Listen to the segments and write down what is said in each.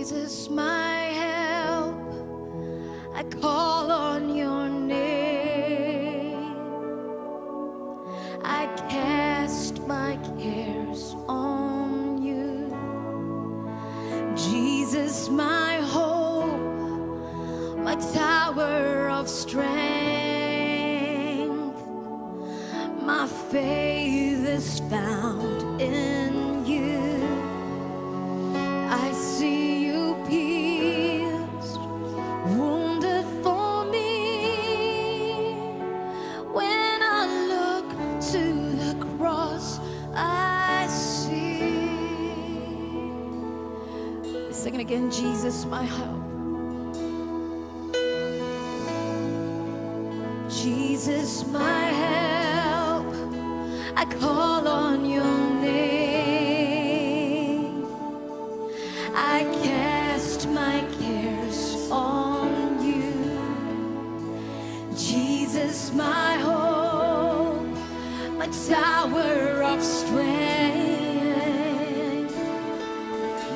Jesus, my help, I call on your name. I cast my cares on you. Jesus, my hope, my tower of strength. My faith is found in you. I see you pierced, wounded for me. When I look to the cross, I see. Sing it again. Jesus, my hope. Jesus, my help, I call on your name. I cast my cares on you. Jesus, my hope, my tower of strength.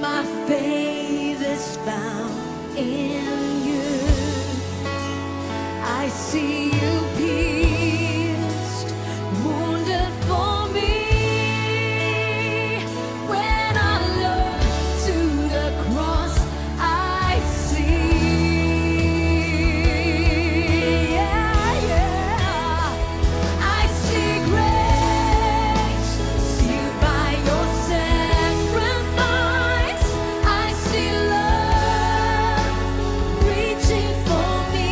My faith is found in you. I see you pierced, wounded for me. When I look to the cross, I see. Yeah, yeah. I see grace, sealed by your sacrifice. I see love reaching for me.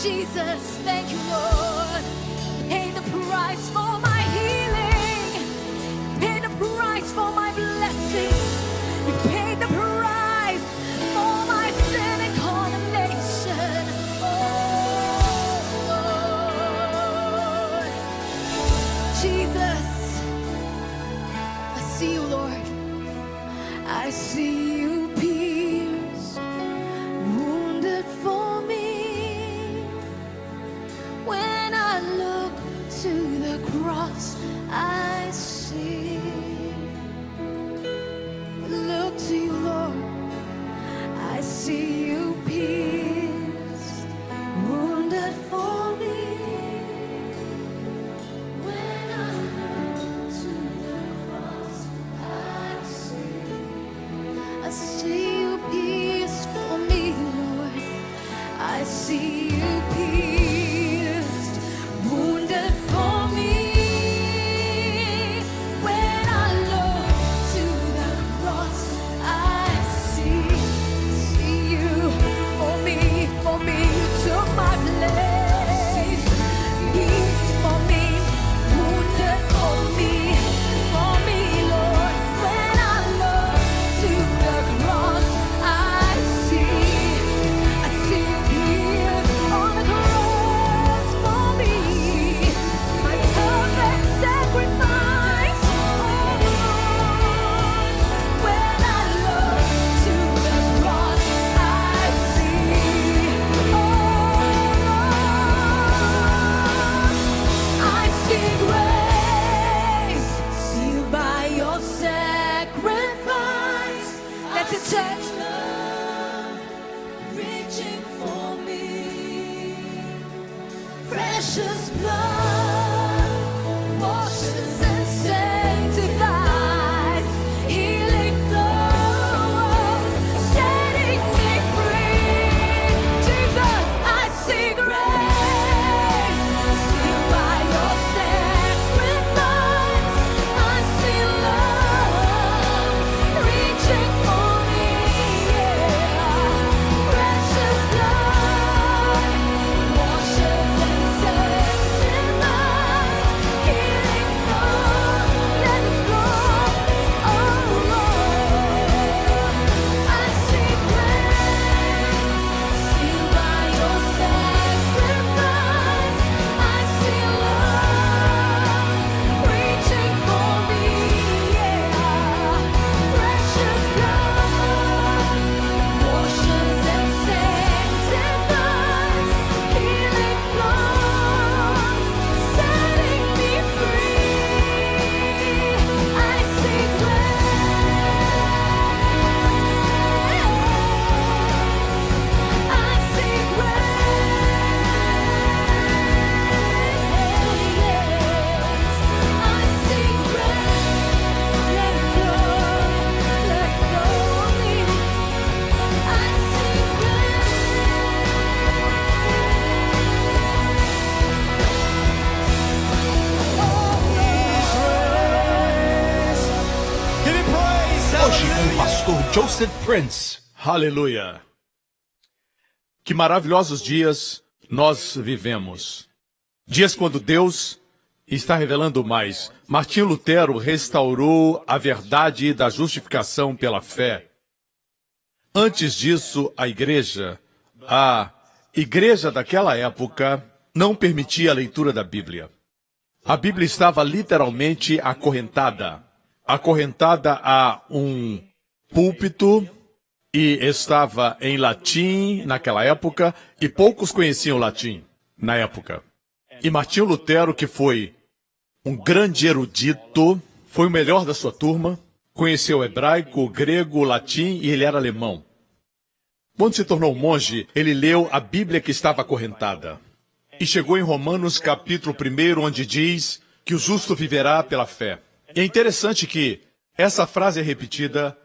Jesus, thank you, Lord. Pay the price for my healing. Pay the price for my blessings. You paid the price for my sin and condemnation. Oh, Lord. Jesus, I see you, Lord. I see you pierced, wounded for me. When I look to the cross, I see. Look to you, Lord. I see you pierced, wounded for me. When I look to the cross, I see you pierced for me, Lord. I see you pierced, wounded for me. When I look to the cross, I see you for me. You took my place. Pierced for me, wounded for me, Lord. When I look to the cross, I see you pierced on the cross for me. My perfect sacrifice, oh Lord. When I look to the cross, I see, oh Lord, I see grace, sealed by your sacrifice. That's a church love reaching for me. Precious blood washes and sanctifies. Healing flows, setting me free. Jesus, I see grace, sealed by your sacrifice. I see love reaching for me, yeah. Precious blood washes and sanctifies. Healing flow, let it flow, oh Lord. I see grace, sealed by your sacrifice. I see love reaching for me, yeah. Precious blood washes and sanctifies. Healing flows, setting me free. I see grace. I see grace. I see grace. Let it flow me. I see Hoje com o pastor Joseph Prince. Aleluia. Que maravilhosos dias nós vivemos. Dias quando Deus está revelando mais. Martinho Lutero restaurou a verdade da justificação pela fé. Antes disso, a igreja daquela época não permitia a leitura da Bíblia. A Bíblia estava literalmente acorrentada a um púlpito e estava em latim naquela época e poucos conheciam latim na época. E Martinho Lutero, que foi um grande erudito, foi o melhor da sua turma, conheceu hebraico, grego, latim e ele era alemão. Quando se tornou monge, ele leu a Bíblia que estava acorrentada. E chegou em Romanos capítulo 1, onde diz que o justo viverá pela fé. E é interessante que essa frase é repetida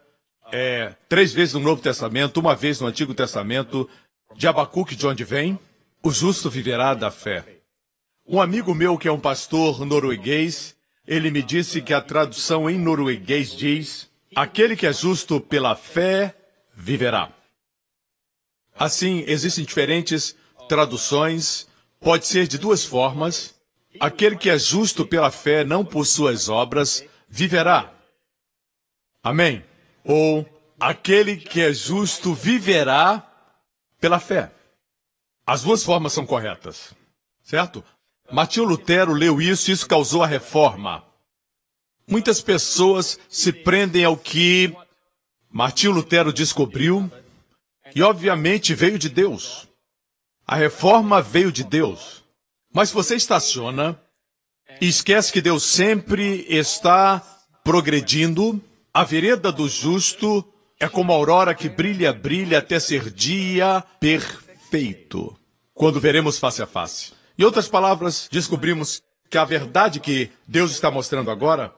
3 vezes no Novo Testamento, 1 vez no Antigo Testamento, de Abacuque, de onde vem, o justo viverá da fé. Um amigo meu que é um pastor norueguês, ele me disse que a tradução em norueguês diz: aquele que é justo pela fé viverá. Assim, existem diferentes traduções, pode ser de duas formas. Aquele que é justo pela fé, não por suas obras, viverá. Amém? Ou aquele que é justo viverá pela fé. As duas formas são corretas, certo? Martinho Lutero leu isso e isso causou a reforma. Muitas pessoas se prendem ao que Martinho Lutero descobriu e, obviamente, veio de Deus. A reforma veio de Deus. Mas você estaciona e esquece que Deus sempre está progredindo. A vereda do justo é como a aurora que brilha, brilha até ser dia perfeito, quando veremos face a face. Em outras palavras, descobrimos que a verdade que Deus está mostrando agora,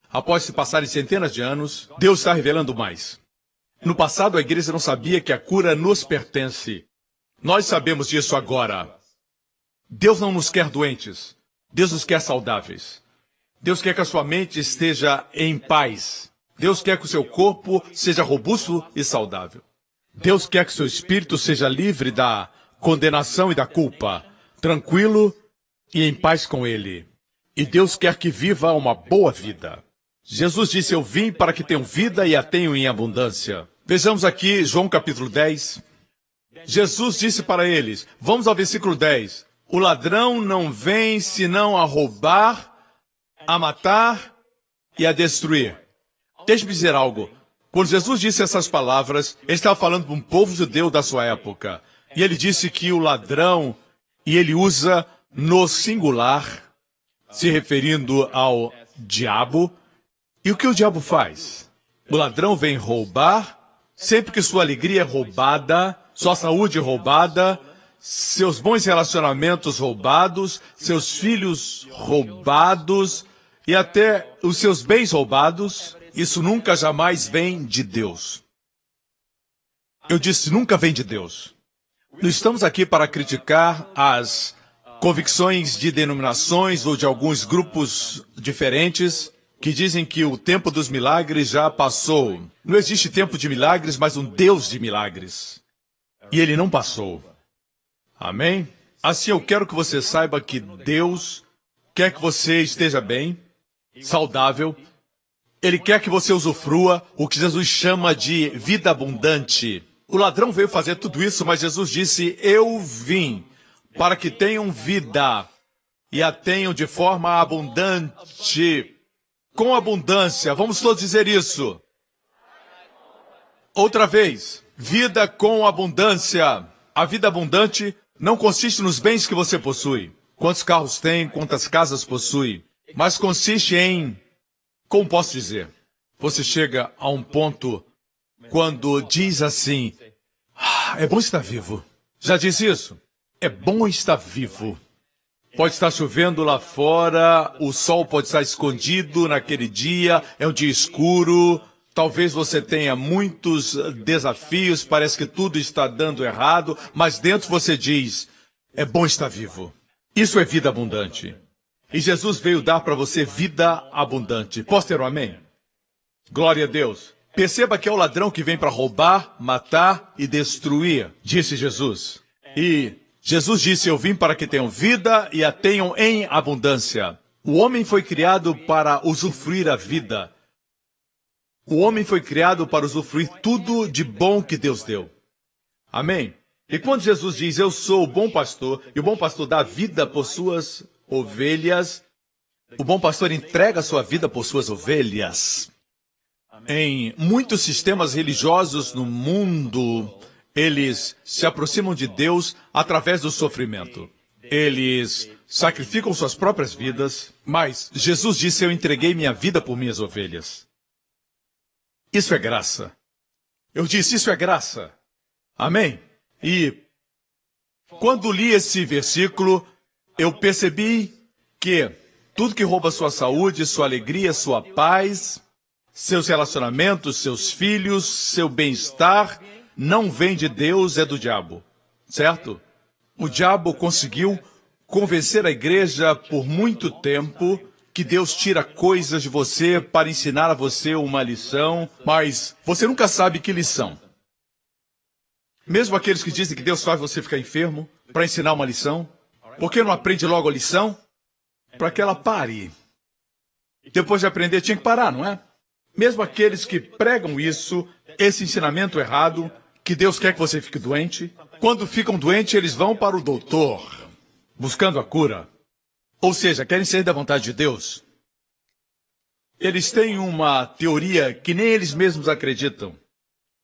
após se passarem centenas de anos, Deus está revelando mais. No passado, a igreja não sabia que a cura nos pertence. Nós sabemos disso agora. Deus não nos quer doentes. Deus nos quer saudáveis. Deus quer que a sua mente esteja em paz. Deus quer que o seu corpo seja robusto e saudável. Deus quer que o seu espírito seja livre da condenação e da culpa, tranquilo e em paz com Ele. E Deus quer que viva uma boa vida. Jesus disse, eu vim para que tenham vida e a tenham em abundância. Vejamos aqui João capítulo 10. Jesus disse para eles, vamos ao versículo 10. O ladrão não vem senão a roubar, a matar e a destruir. Deixe-me dizer algo. Quando Jesus disse essas palavras, ele estava falando para um povo judeu da sua época. E ele disse que o ladrão, e ele usa no singular, se referindo ao diabo. E o que o diabo faz? O ladrão vem roubar, sempre que sua alegria é roubada, sua saúde é roubada, seus bons relacionamentos roubados, seus filhos roubados e até os seus bens roubados, isso nunca jamais vem de Deus. Eu disse, nunca vem de Deus. Não estamos aqui para criticar as convicções de denominações ou de alguns grupos diferentes que dizem que o tempo dos milagres já passou. Não existe tempo de milagres, mas um Deus de milagres. E ele não passou. Amém? Assim eu quero que você saiba que Deus quer que você esteja bem, saudável. Ele quer que você usufrua o que Jesus chama de vida abundante. O ladrão veio fazer tudo isso, mas Jesus disse, eu vim para que tenham vida e a tenham de forma abundante. Com abundância. Vamos todos dizer isso. Outra vez. Vida com abundância. A vida abundante não consiste nos bens que você possui. Quantos carros tem, quantas casas possui. Mas consiste em... Como posso dizer? Você chega a um ponto quando diz assim, é bom estar vivo. Já disse isso? É bom estar vivo. Pode estar chovendo lá fora, o sol pode estar escondido naquele dia, é um dia escuro, talvez você tenha muitos desafios, parece que tudo está dando errado, mas dentro você diz, é bom estar vivo. Isso é vida abundante. E Jesus veio dar para você vida abundante. Posso ter um amém? Glória a Deus. Perceba que é o ladrão que vem para roubar, matar e destruir, disse Jesus. E Jesus disse, eu vim para que tenham vida e a tenham em abundância. O homem foi criado para usufruir a vida. O homem foi criado para usufruir tudo de bom que Deus deu. Amém? E quando Jesus diz, eu sou o bom pastor, e o bom pastor dá vida por suas ovelhas, o bom pastor entrega a sua vida por suas ovelhas. Em muitos sistemas religiosos no mundo, eles se aproximam de Deus através do sofrimento. Eles sacrificam suas próprias vidas, mas Jesus disse, eu entreguei minha vida por minhas ovelhas. Isso é graça. Eu disse, isso é graça. Amém? E quando li esse versículo, eu percebi que tudo que rouba sua saúde, sua alegria, sua paz, seus relacionamentos, seus filhos, seu bem-estar, não vem de Deus, é do diabo. Certo? O diabo conseguiu convencer a igreja por muito tempo que Deus tira coisas de você para ensinar a você uma lição, mas você nunca sabe que lição. Mesmo aqueles que dizem que Deus faz você ficar enfermo, para ensinar uma lição? Por que não aprende logo a lição? Para que ela pare. Depois de aprender, tinha que parar, não é? Mesmo aqueles que pregam isso, esse ensinamento errado, que Deus quer que você fique doente, quando ficam doentes, eles vão para o doutor, buscando a cura. Ou seja, querem sair da vontade de Deus. Eles têm uma teoria que nem eles mesmos acreditam.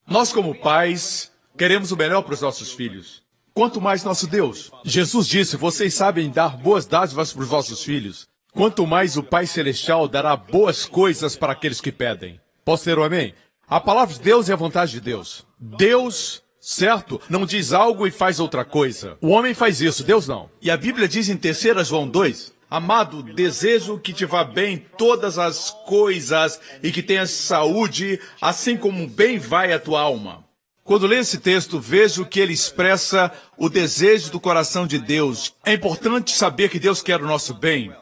Nós, como pais, queremos o melhor para os nossos filhos. Quanto mais nosso Deus. Jesus disse, vocês sabem dar boas dádivas para os vossos filhos. Quanto mais o Pai Celestial dará boas coisas para aqueles que pedem. Posso ter um amém? A palavra de Deus é a vontade de Deus. Deus, certo, não diz algo e faz outra coisa. O homem faz isso, Deus não. E a Bíblia diz em 3 João 2, amado, desejo que te vá bem todas as coisas e que tenhas saúde, assim como bem vai a tua alma. Quando leio esse texto, vejo que ele expressa o desejo do coração de Deus. É importante saber que Deus quer o nosso bem.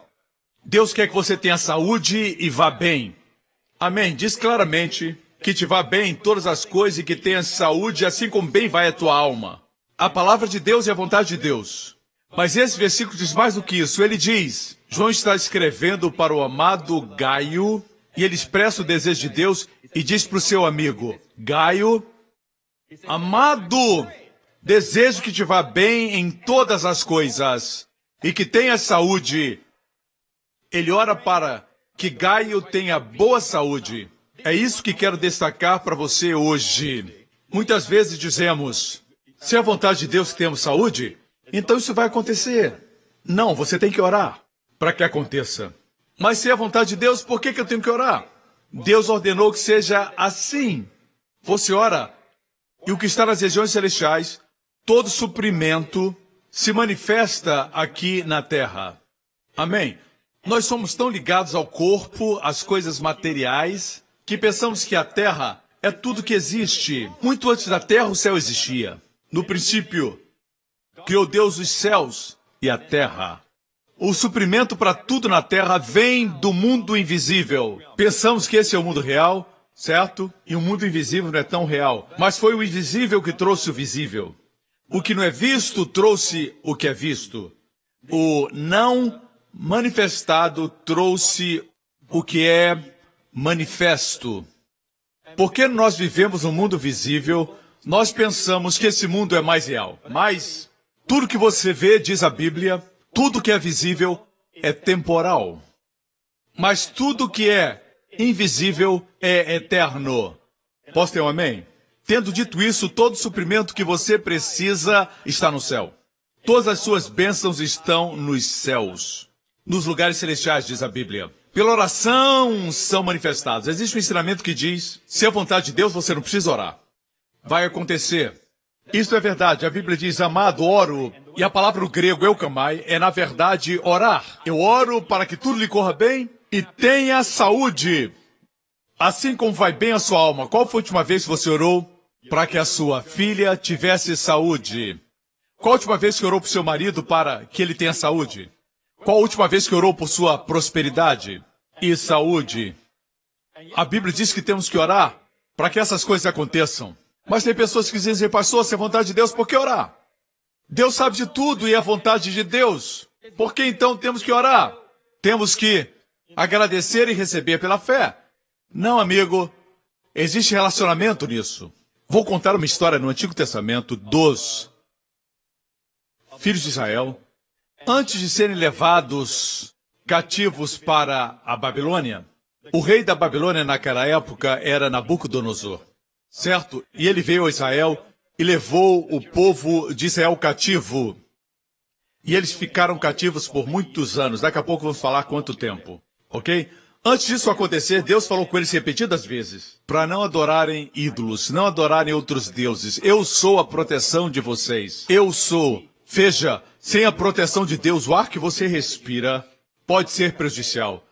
Deus quer que você tenha saúde e vá bem. Amém. Diz claramente que te vá bem em todas as coisas e que tenhas saúde, assim como bem vai a tua alma. A palavra de Deus é a vontade de Deus. Mas esse versículo diz mais do que isso. Ele diz, João está escrevendo para o amado Gaio, e ele expressa o desejo de Deus e diz para o seu amigo, Gaio, amado, desejo que te vá bem em todas as coisas e que tenha saúde. Ele ora para que Gaio tenha boa saúde. É isso que quero destacar para você hoje. Muitas vezes dizemos, se é a vontade de Deus que temos saúde, então isso vai acontecer. Não, você tem que orar para que aconteça. Mas se é a vontade de Deus, por que eu tenho que orar? Deus ordenou que seja assim. Você ora, e o que está nas regiões celestiais, todo suprimento se manifesta aqui na terra. Amém? Nós somos tão ligados ao corpo, às coisas materiais, que pensamos que a terra é tudo que existe. Muito antes da terra, o céu existia. No princípio, criou Deus os céus e a terra. O suprimento para tudo na terra vem do mundo invisível. Pensamos que esse é o mundo real, certo? E o mundo invisível não é tão real. Mas foi o invisível que trouxe o visível. O que não é visto trouxe o que é visto. O não manifestado trouxe o que é manifesto. Porque nós vivemos um mundo visível, nós pensamos que esse mundo é mais real. Mas tudo que você vê, diz a Bíblia, tudo que é visível é temporal. Mas tudo que é invisível é eterno. Posso ter um amém? Tendo dito isso, todo suprimento que você precisa está no céu. Todas as suas bênçãos estão nos céus. Nos lugares celestiais, diz a Bíblia. Pela oração são manifestados. Existe um ensinamento que diz, se é vontade de Deus, você não precisa orar. Vai acontecer. Isso é verdade. A Bíblia diz, amado, oro. E a palavra no grego, eukamai, é na verdade orar. Eu oro para que tudo lhe corra bem e tenha saúde. Assim como vai bem a sua alma. Qual foi a última vez que você orou para que a sua filha tivesse saúde? Qual a última vez que orou para o seu marido para que ele tenha saúde? Qual a última vez que orou por sua prosperidade e saúde? A Bíblia diz que temos que orar para que essas coisas aconteçam. Mas tem pessoas que dizem, pastor, se é vontade de Deus, por que orar? Deus sabe de tudo e é vontade de Deus. Por que então temos que orar? Temos que agradecer e receber pela fé. Não, amigo, existe relacionamento nisso. Vou contar uma história no Antigo Testamento dos filhos de Israel. Antes de serem levados cativos para a Babilônia, o rei da Babilônia naquela época era Nabucodonosor, certo? E ele veio a Israel e levou o povo de Israel cativo. E eles ficaram cativos por muitos anos. Daqui a pouco vamos falar quanto tempo, ok? Antes disso acontecer, Deus falou com eles repetidas vezes, para não adorarem ídolos, não adorarem outros deuses. Eu sou a proteção de vocês. Eu sou. Veja, sem a proteção de Deus, o ar que você respira pode ser prejudicial.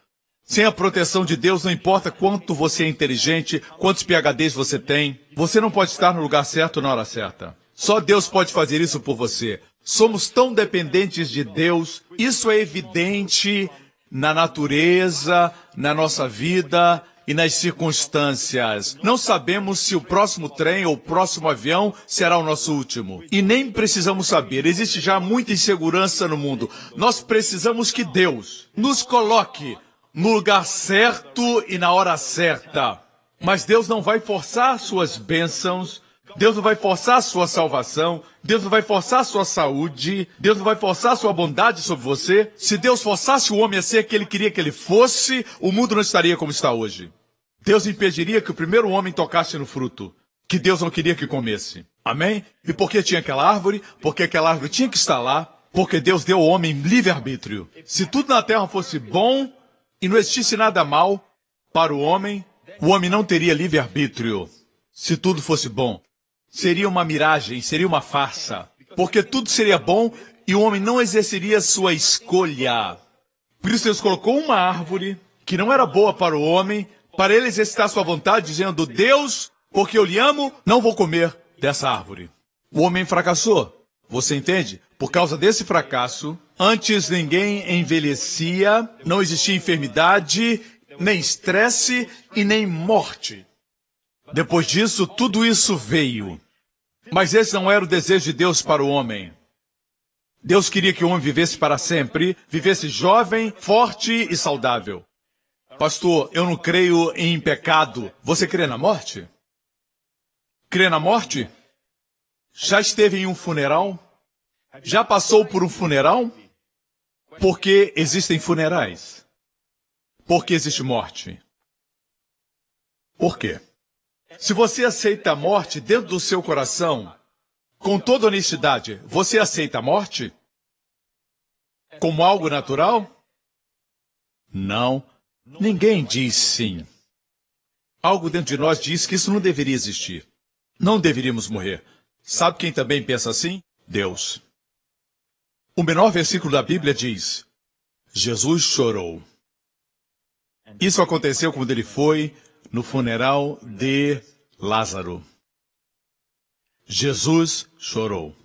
Sem a proteção de Deus, não importa quanto você é inteligente, quantos PhDs você tem, você não pode estar no lugar certo na hora certa. Só Deus pode fazer isso por você. Somos tão dependentes de Deus, isso é evidente na natureza, na nossa vida, e nas circunstâncias. Não sabemos se o próximo trem ou o próximo avião será o nosso último. E nem precisamos saber. Existe já muita insegurança no mundo. Nós precisamos que Deus nos coloque no lugar certo e na hora certa. Mas Deus não vai forçar suas bênçãos. Deus não vai forçar a sua salvação, Deus não vai forçar a sua saúde, Deus não vai forçar a sua bondade sobre você. Se Deus forçasse o homem a ser o que ele queria que ele fosse, o mundo não estaria como está hoje. Deus impediria que o primeiro homem tocasse no fruto, que Deus não queria que comesse. Amém? E por que tinha aquela árvore? Porque aquela árvore tinha que estar lá, porque Deus deu ao homem livre-arbítrio. Se tudo na terra fosse bom e não existisse nada mal para o homem não teria livre-arbítrio. Se tudo fosse bom. Seria uma miragem, seria uma farsa. Porque tudo seria bom e o homem não exerceria sua escolha. Por isso Deus colocou uma árvore que não era boa para o homem, para ele exercitar sua vontade, dizendo: Deus, porque eu lhe amo, não vou comer dessa árvore. O homem fracassou. Você entende? Por causa desse fracasso, antes ninguém envelhecia, não existia enfermidade, nem estresse e nem morte. Depois disso, tudo isso veio. Mas esse não era o desejo de Deus para o homem. Deus queria que o homem vivesse para sempre, vivesse jovem, forte e saudável. Pastor, eu não creio em pecado. Você crê na morte? Crê na morte? Já esteve em um funeral? Já passou por um funeral? Porque existem funerais. Porque existe morte. Por quê? Se você aceita a morte dentro do seu coração, com toda honestidade, você aceita a morte? Como algo natural? Não. Ninguém diz sim. Algo dentro de nós diz que isso não deveria existir. Não deveríamos morrer. Sabe quem também pensa assim? Deus. O menor versículo da Bíblia diz: Jesus chorou. Isso aconteceu quando ele foi no funeral de Lázaro. Jesus chorou.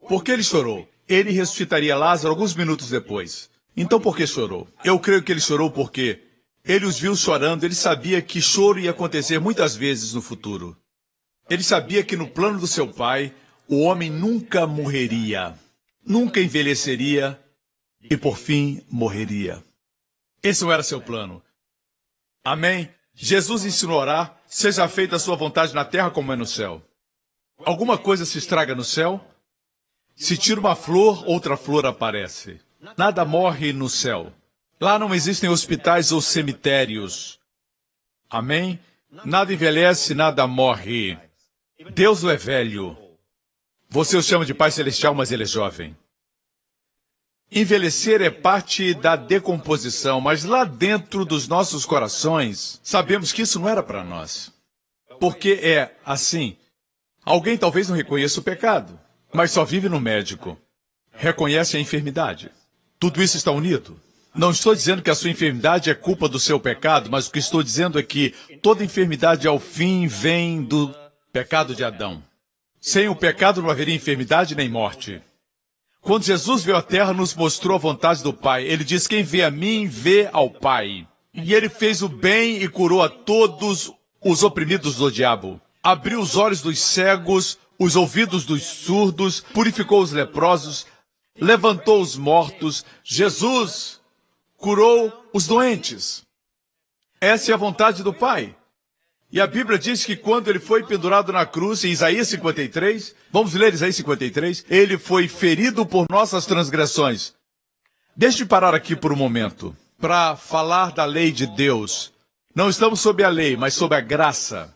Por que ele chorou? Ele ressuscitaria Lázaro alguns minutos depois. Então por que chorou? Eu creio que ele chorou porque ele os viu chorando, ele sabia que choro ia acontecer muitas vezes no futuro. Ele sabia que no plano do seu pai, o homem nunca morreria, nunca envelheceria e por fim morreria. Esse não era seu plano. Amém? Jesus ensinou a orar: seja feita a sua vontade na terra como é no céu. Alguma coisa se estraga no céu? Se tira uma flor, outra flor aparece. Nada morre no céu. Lá não existem hospitais ou cemitérios. Amém? Nada envelhece, nada morre. Deus não é velho. Você o chama de Pai Celestial, mas ele é jovem. Envelhecer é parte da decomposição, mas lá dentro dos nossos corações, sabemos que isso não era para nós. Porque é assim. Alguém talvez não reconheça o pecado, mas só vive no médico. Reconhece a enfermidade. Tudo isso está unido. Não estou dizendo que a sua enfermidade é culpa do seu pecado, mas o que estou dizendo é que toda enfermidade ao fim vem do pecado de Adão. Sem o pecado não haveria enfermidade nem morte. Quando Jesus veio à terra, nos mostrou a vontade do Pai. Ele diz: quem vê a mim, vê ao Pai. E ele fez o bem e curou a todos os oprimidos do diabo. Abriu os olhos dos cegos, os ouvidos dos surdos, purificou os leprosos, levantou os mortos. Jesus curou os doentes. Essa é a vontade do Pai. E a Bíblia diz que quando ele foi pendurado na cruz, em Isaías 53, vamos ler Isaías 53, ele foi ferido por nossas transgressões. Deixe-me parar aqui por um momento, para falar da lei de Deus. Não estamos sob a lei, mas sob a graça.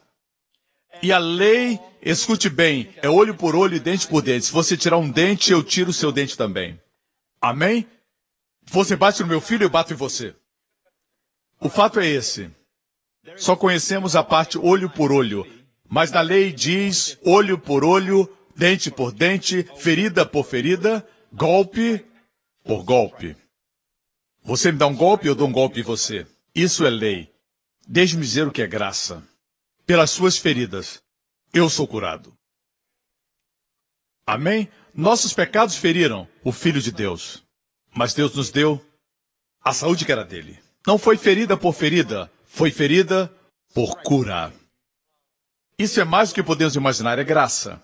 E a lei, escute bem, é olho por olho e dente por dente. Se você tirar um dente, eu tiro o seu dente também. Amém? Você bate no meu filho, eu bato em você. O fato é esse. Só conhecemos a parte olho por olho, mas na lei diz olho por olho, dente por dente, ferida por ferida, golpe por golpe. Você me dá um golpe, eu dou um golpe em você. Isso é lei. Deixe-me dizer o que é graça. Pelas suas feridas, eu sou curado. Amém? Nossos pecados feriram o Filho de Deus, mas Deus nos deu a saúde que era dele. Não foi ferida por ferida, foi ferida por cura. Isso é mais do que podemos imaginar, é graça.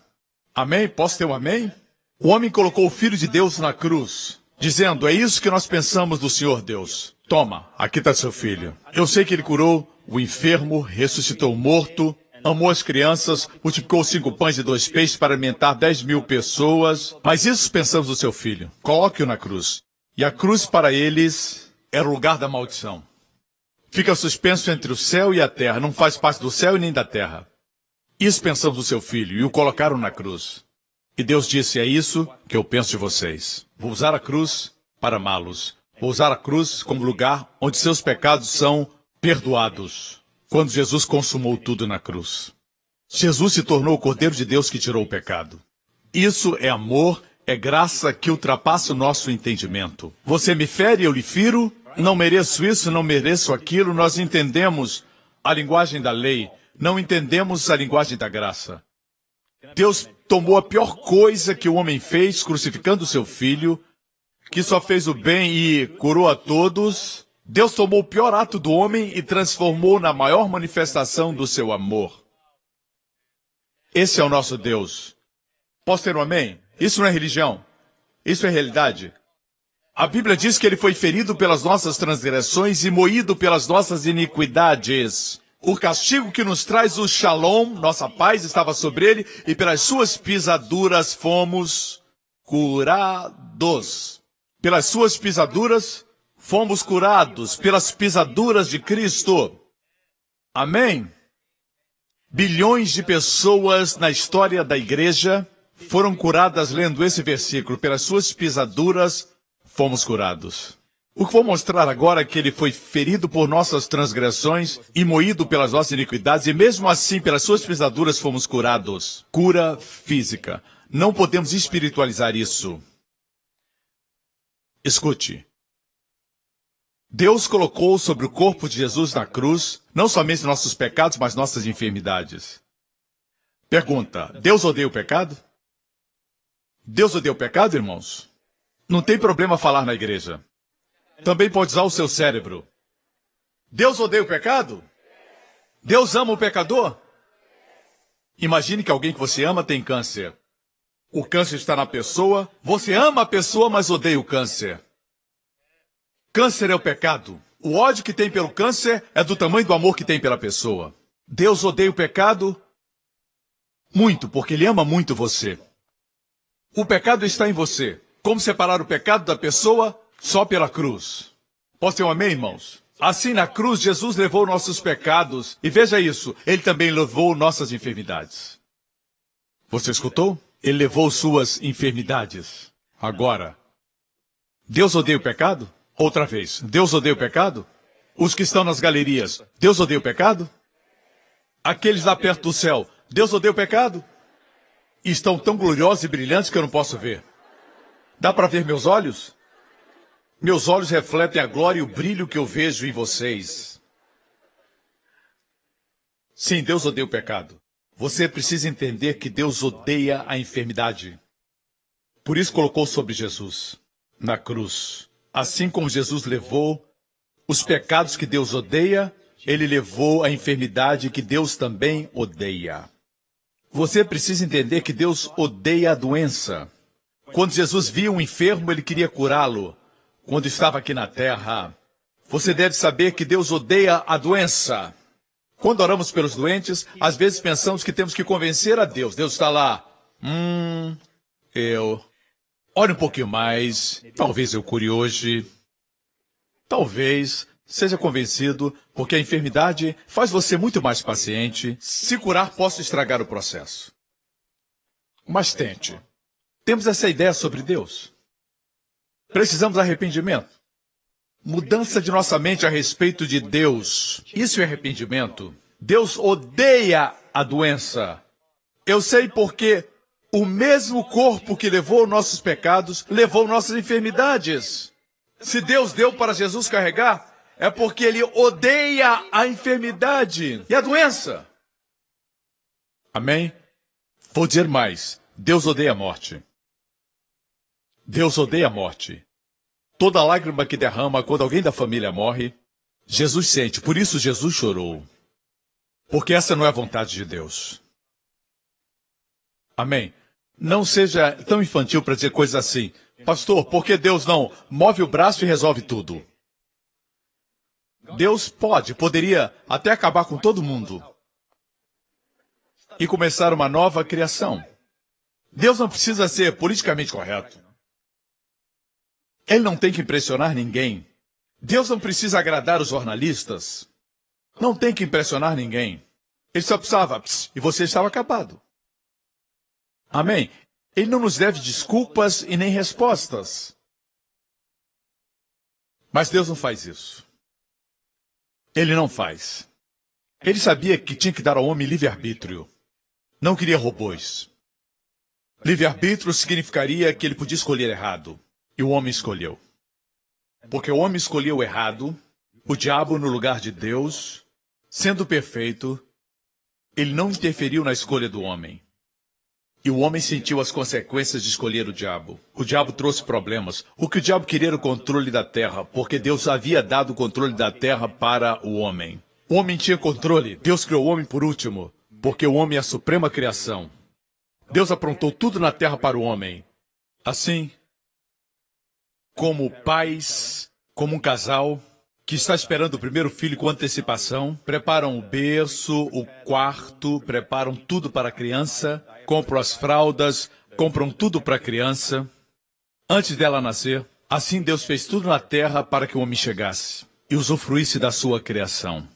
Amém? Posso ter um amém? O homem colocou o Filho de Deus na cruz, dizendo, é isso que nós pensamos do Senhor Deus. Toma, aqui está seu filho. Eu sei que ele curou o enfermo, ressuscitou o morto, amou as crianças, multiplicou 5 pães e 2 peixes para alimentar 10.000 pessoas. Mas isso pensamos do seu filho. Coloque-o na cruz. E a cruz para eles era o lugar da maldição. Fica suspenso entre o céu e a terra, não faz parte do céu e nem da terra. Isso pensamos do seu filho, e o colocaram na cruz. E Deus disse, é isso que eu penso de vocês. Vou usar a cruz para amá-los. Vou usar a cruz como lugar onde seus pecados são perdoados. Quando Jesus consumou tudo na cruz. Jesus se tornou o Cordeiro de Deus que tirou o pecado. Isso é amor, é graça que ultrapassa o nosso entendimento. Você me fere, eu lhe firo. Não mereço isso, não mereço aquilo. Nós entendemos a linguagem da lei. Não entendemos a linguagem da graça. Deus tomou a pior coisa que o homem fez, crucificando o seu filho, que só fez o bem e curou a todos. Deus tomou o pior ato do homem e transformou na maior manifestação do seu amor. Esse é o nosso Deus. Posso ter um amém? Isso não é religião. Isso é realidade. A Bíblia diz que ele foi ferido pelas nossas transgressões e moído pelas nossas iniquidades. O castigo que nos traz o shalom, nossa paz, estava sobre ele, e pelas suas pisaduras fomos curados. Pelas suas pisaduras fomos curados, pelas pisaduras de Cristo. Amém? Bilhões de pessoas na história da igreja foram curadas lendo esse versículo. Pelas suas pisaduras fomos curados. O que vou mostrar agora é que ele foi ferido por nossas transgressões e moído pelas nossas iniquidades, e mesmo assim, pelas suas pisaduras, fomos curados. Cura física. Não podemos espiritualizar isso. Escute. Deus colocou sobre o corpo de Jesus na cruz, não somente nossos pecados, mas nossas enfermidades. Pergunta, Deus odeia o pecado? Deus odeia o pecado, irmãos? Não tem problema falar na igreja. Também pode usar o seu cérebro. Deus odeia o pecado? Deus ama o pecador? Imagine que alguém que você ama tem câncer. O câncer está na pessoa. Você ama a pessoa, mas odeia o câncer. Câncer é o pecado. O ódio que tem pelo câncer é do tamanho do amor que tem pela pessoa. Deus odeia o pecado muito, porque Ele ama muito você. O pecado está em você. Como separar o pecado da pessoa? Só pela cruz. Posso ter um amém, irmãos? Assim, na cruz, Jesus levou nossos pecados. E veja isso, Ele também levou nossas enfermidades. Você escutou? Ele levou suas enfermidades. Agora, Deus odeia o pecado? Outra vez, Deus odeia o pecado? Os que estão nas galerias, Deus odeia o pecado? Aqueles lá perto do céu, Deus odeia o pecado? E estão tão gloriosos e brilhantes que eu não posso ver. Dá para ver meus olhos? Meus olhos refletem a glória e o brilho que eu vejo em vocês. Sim, Deus odeia o pecado. Você precisa entender que Deus odeia a enfermidade. Por isso colocou sobre Jesus, na cruz. Assim como Jesus levou os pecados que Deus odeia, Ele levou a enfermidade que Deus também odeia. Você precisa entender que Deus odeia a doença. Quando Jesus via um enfermo, Ele queria curá-lo. Quando estava aqui na terra, você deve saber que Deus odeia a doença. Quando oramos pelos doentes, às vezes pensamos que temos que convencer a Deus. Deus está lá. Olhe um pouquinho mais. Talvez eu cure hoje. Talvez seja convencido, porque a enfermidade faz você muito mais paciente. Se curar, posso estragar o processo. Mas tente. Temos essa ideia sobre Deus. Precisamos de arrependimento. Mudança de nossa mente a respeito de Deus. Isso é arrependimento. Deus odeia a doença. Eu sei porque o mesmo corpo que levou nossos pecados, levou nossas enfermidades. Se Deus deu para Jesus carregar, é porque Ele odeia a enfermidade e a doença. Amém? Vou dizer mais. Deus odeia a morte. Deus odeia a morte. Toda lágrima que derrama quando alguém da família morre, Jesus sente, por isso Jesus chorou. Porque essa não é a vontade de Deus. Amém? Não seja tão infantil para dizer coisas assim. Pastor, por que Deus não move o braço e resolve tudo? Deus poderia até acabar com todo mundo e começar uma nova criação. Deus não precisa ser politicamente correto. Ele não tem que impressionar ninguém. Deus não precisa agradar os jornalistas. Não tem que impressionar ninguém. Ele só precisava, e você estava acabado. Amém? Ele não nos deve desculpas e nem respostas. Mas Deus não faz isso. Ele não faz. Ele sabia que tinha que dar ao homem livre-arbítrio. Não queria robôs. Livre-arbítrio significaria que ele podia escolher errado. E o homem escolheu. Porque o homem escolheu errado, o diabo no lugar de Deus, sendo perfeito, ele não interferiu na escolha do homem. E o homem sentiu as consequências de escolher o diabo. O diabo trouxe problemas. O que o diabo queria era o controle da terra, porque Deus havia dado o controle da terra para o homem. O homem tinha controle. Deus criou o homem por último, porque o homem é a suprema criação. Deus aprontou tudo na terra para o homem. Assim, como pais, como um casal que está esperando o primeiro filho com antecipação, preparam o berço, o quarto, preparam tudo para a criança, compram as fraldas, compram tudo para a criança. Antes dela nascer, assim Deus fez tudo na terra para que o homem chegasse e usufruísse da sua criação.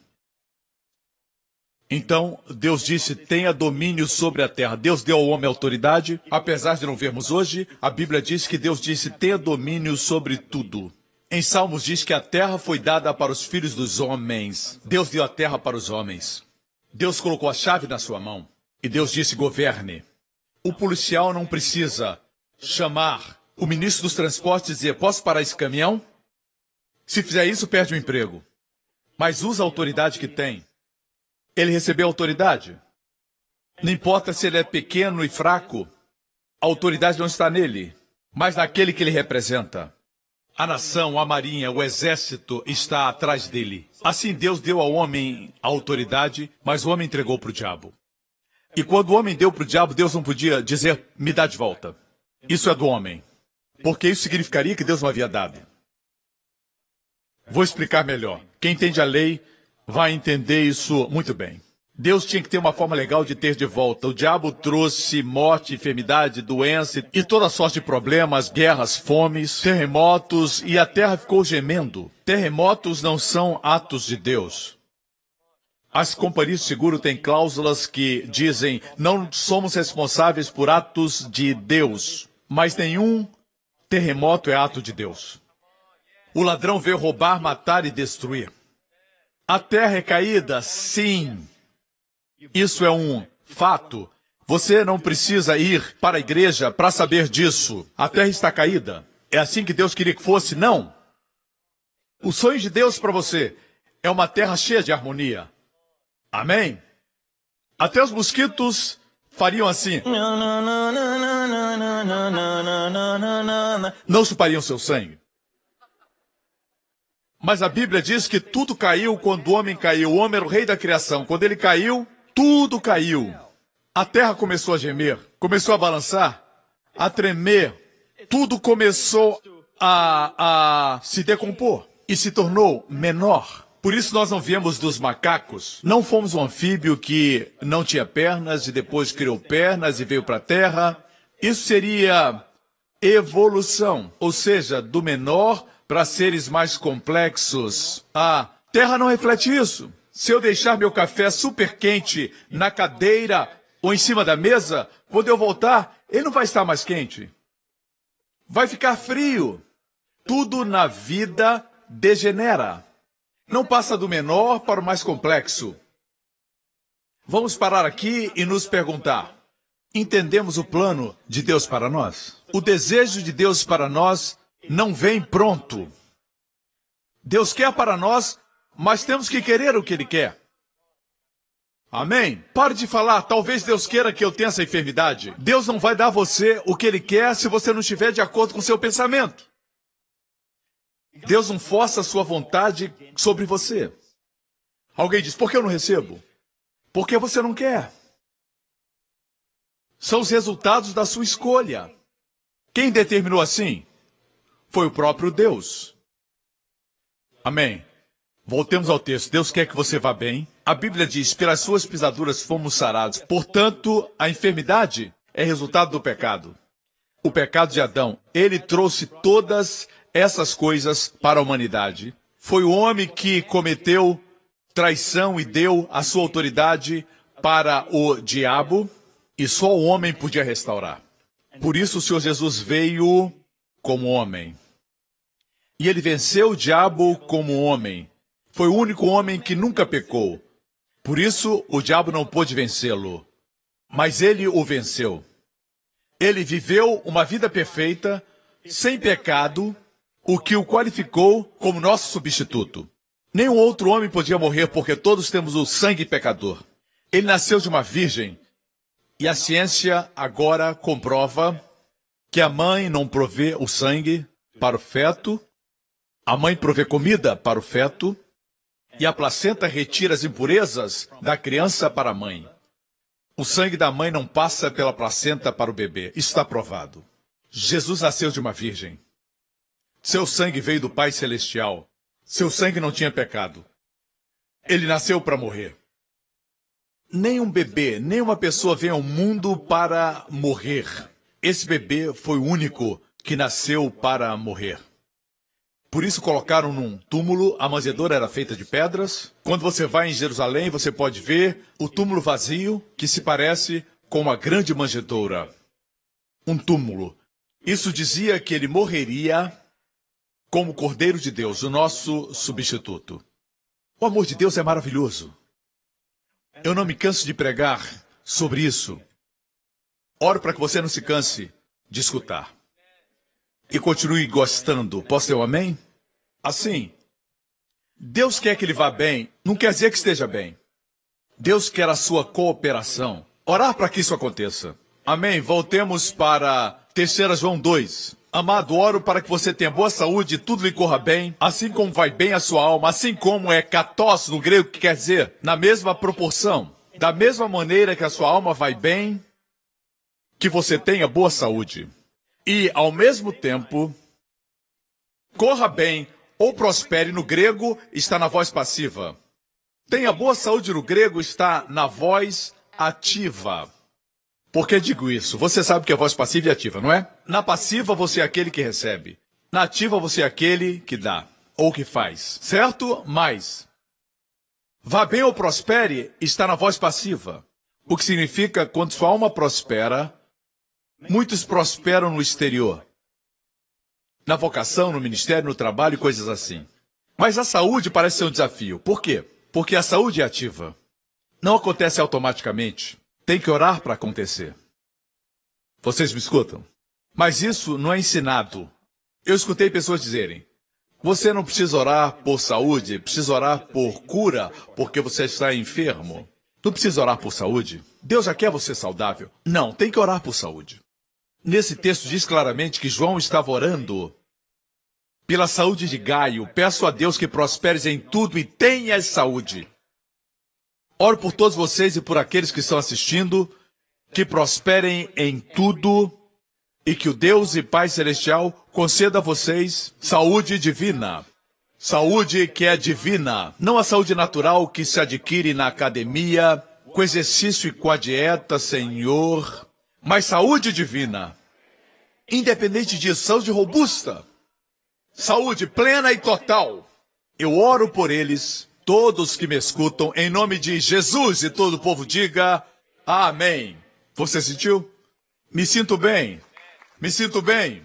Então, Deus disse, tenha domínio sobre a terra. Deus deu ao homem autoridade. Apesar de não vermos hoje, a Bíblia diz que Deus disse, tenha domínio sobre tudo. Em Salmos diz que a terra foi dada para os filhos dos homens. Deus deu a terra para os homens. Deus colocou a chave na sua mão. E Deus disse, governe. O policial não precisa chamar o ministro dos transportes e dizer, posso parar esse caminhão? Se fizer isso, perde o emprego. Mas usa a autoridade que tem. Ele recebeu autoridade. Não importa se ele é pequeno e fraco, a autoridade não está nele, mas naquele que ele representa. A nação, a marinha, o exército está atrás dele. Assim Deus deu ao homem a autoridade, mas o homem entregou para o diabo. E quando o homem deu para o diabo, Deus não podia dizer, me dá de volta. Isso é do homem. Porque isso significaria que Deus não havia dado. Vou explicar melhor. Quem entende a lei vai entender isso muito bem. Deus tinha que ter uma forma legal de ter de volta. O diabo trouxe morte, enfermidade, doença e toda sorte de problemas, guerras, fomes, terremotos, e a terra ficou gemendo. Terremotos não são atos de Deus. As companhias de seguro têm cláusulas que dizem, não somos responsáveis por atos de Deus, mas nenhum terremoto é ato de Deus. O ladrão veio roubar, matar e destruir. A terra é caída? Sim. Isso é um fato. Você não precisa ir para a igreja para saber disso. A terra está caída. É assim que Deus queria que fosse? Não. O sonho de Deus para você é uma terra cheia de harmonia. Amém? Até os mosquitos fariam assim. Não chupariam seu sangue. Mas a Bíblia diz que tudo caiu quando o homem caiu. O homem era o rei da criação. Quando ele caiu, tudo caiu. A terra começou a gemer, começou a balançar, a tremer. Tudo começou a se decompor e se tornou menor. Por isso nós não viemos dos macacos. Não fomos um anfíbio que não tinha pernas e depois criou pernas e veio para a terra. Isso seria evolução, ou seja, do menor para seres mais complexos. A terra não reflete isso. Se eu deixar meu café super quente na cadeira ou em cima da mesa, quando eu voltar, ele não vai estar mais quente. Vai ficar frio. Tudo na vida degenera. Não passa do menor para o mais complexo. Vamos parar aqui e nos perguntar. Entendemos o plano de Deus para nós? O desejo de Deus para nós não vem pronto. Deus quer para nós, mas temos que querer o que Ele quer. Amém? Pare de falar, talvez Deus queira que eu tenha essa enfermidade. Deus não vai dar a você o que Ele quer se você não estiver de acordo com o seu pensamento. Deus não força a sua vontade sobre você. Alguém diz, por que eu não recebo? Porque você não quer. São os resultados da sua escolha. Quem determinou assim? Foi o próprio Deus. Amém. Voltemos ao texto. Deus quer que você vá bem. A Bíblia diz, pelas suas pisaduras fomos sarados. Portanto, a enfermidade é resultado do pecado. O pecado de Adão, ele trouxe todas essas coisas para a humanidade. Foi o homem que cometeu traição e deu a sua autoridade para o diabo, e só o homem podia restaurar. Por isso o Senhor Jesus veio como homem. E ele venceu o diabo como homem. Foi o único homem que nunca pecou. Por isso o diabo não pôde vencê-lo. Mas ele o venceu. Ele viveu uma vida perfeita, sem pecado, o que o qualificou como nosso substituto. Nenhum outro homem podia morrer porque todos temos o sangue pecador. Ele nasceu de uma virgem e a ciência agora comprova que a mãe não provê o sangue para o feto, a mãe provê comida para o feto e a placenta retira as impurezas da criança para a mãe. O sangue da mãe não passa pela placenta para o bebê. Isso está provado. Jesus nasceu de uma virgem. Seu sangue veio do Pai Celestial. Seu sangue não tinha pecado. Ele nasceu para morrer. Nem um bebê, nem uma pessoa vem ao mundo para morrer. Esse bebê foi o único que nasceu para morrer. Por isso colocaram num túmulo, a manjedoura era feita de pedras. Quando você vai em Jerusalém, você pode ver o túmulo vazio, que se parece com uma grande manjedoura. Um túmulo. Isso dizia que ele morreria como Cordeiro de Deus, o nosso substituto. O amor de Deus é maravilhoso. Eu não me canso de pregar sobre isso. Oro para que você não se canse de escutar. E continue gostando. Posso ter um amém? Assim, Deus quer que ele vá bem, não quer dizer que esteja bem. Deus quer a sua cooperação. Orar para que isso aconteça. Amém? Voltemos para 3 João 2. Amado, oro para que você tenha boa saúde e tudo lhe corra bem, assim como vai bem a sua alma, assim como é katos no grego, que quer dizer, na mesma proporção. Da mesma maneira que a sua alma vai bem, que você tenha boa saúde. E, ao mesmo tempo, corra bem ou prospere no grego está na voz passiva. Tenha boa saúde no grego está na voz ativa. Por que digo isso? Você sabe que é voz passiva e ativa, não é? Na passiva você é aquele que recebe. Na ativa você é aquele que dá ou que faz. Certo? Mas vá bem ou prospere está na voz passiva. O que significa quando sua alma prospera, muitos prosperam no exterior. Na vocação, no ministério, no trabalho e coisas assim. Mas a saúde parece ser um desafio. Por quê? Porque a saúde é ativa. Não acontece automaticamente. Tem que orar para acontecer. Vocês me escutam? Mas isso não é ensinado. Eu escutei pessoas dizerem, você não precisa orar por saúde, precisa orar por cura, porque você está enfermo. Não precisa orar por saúde. Deus já quer você saudável. Não, tem que orar por saúde. Nesse texto diz claramente que João estava orando pela saúde de Gaio. Peço a Deus que prosperes em tudo e tenhas saúde. Oro por todos vocês e por aqueles que estão assistindo, que prosperem em tudo e que o Deus e Pai Celestial conceda a vocês saúde divina. Saúde que é divina, não a saúde natural que se adquire na academia, com exercício e com a dieta, Senhor, mas saúde divina. Independente disso, saúde robusta, saúde plena e total. Eu oro por eles, todos que me escutam, em nome de Jesus, e todo o povo diga amém. Você sentiu? Me sinto bem. Me sinto bem.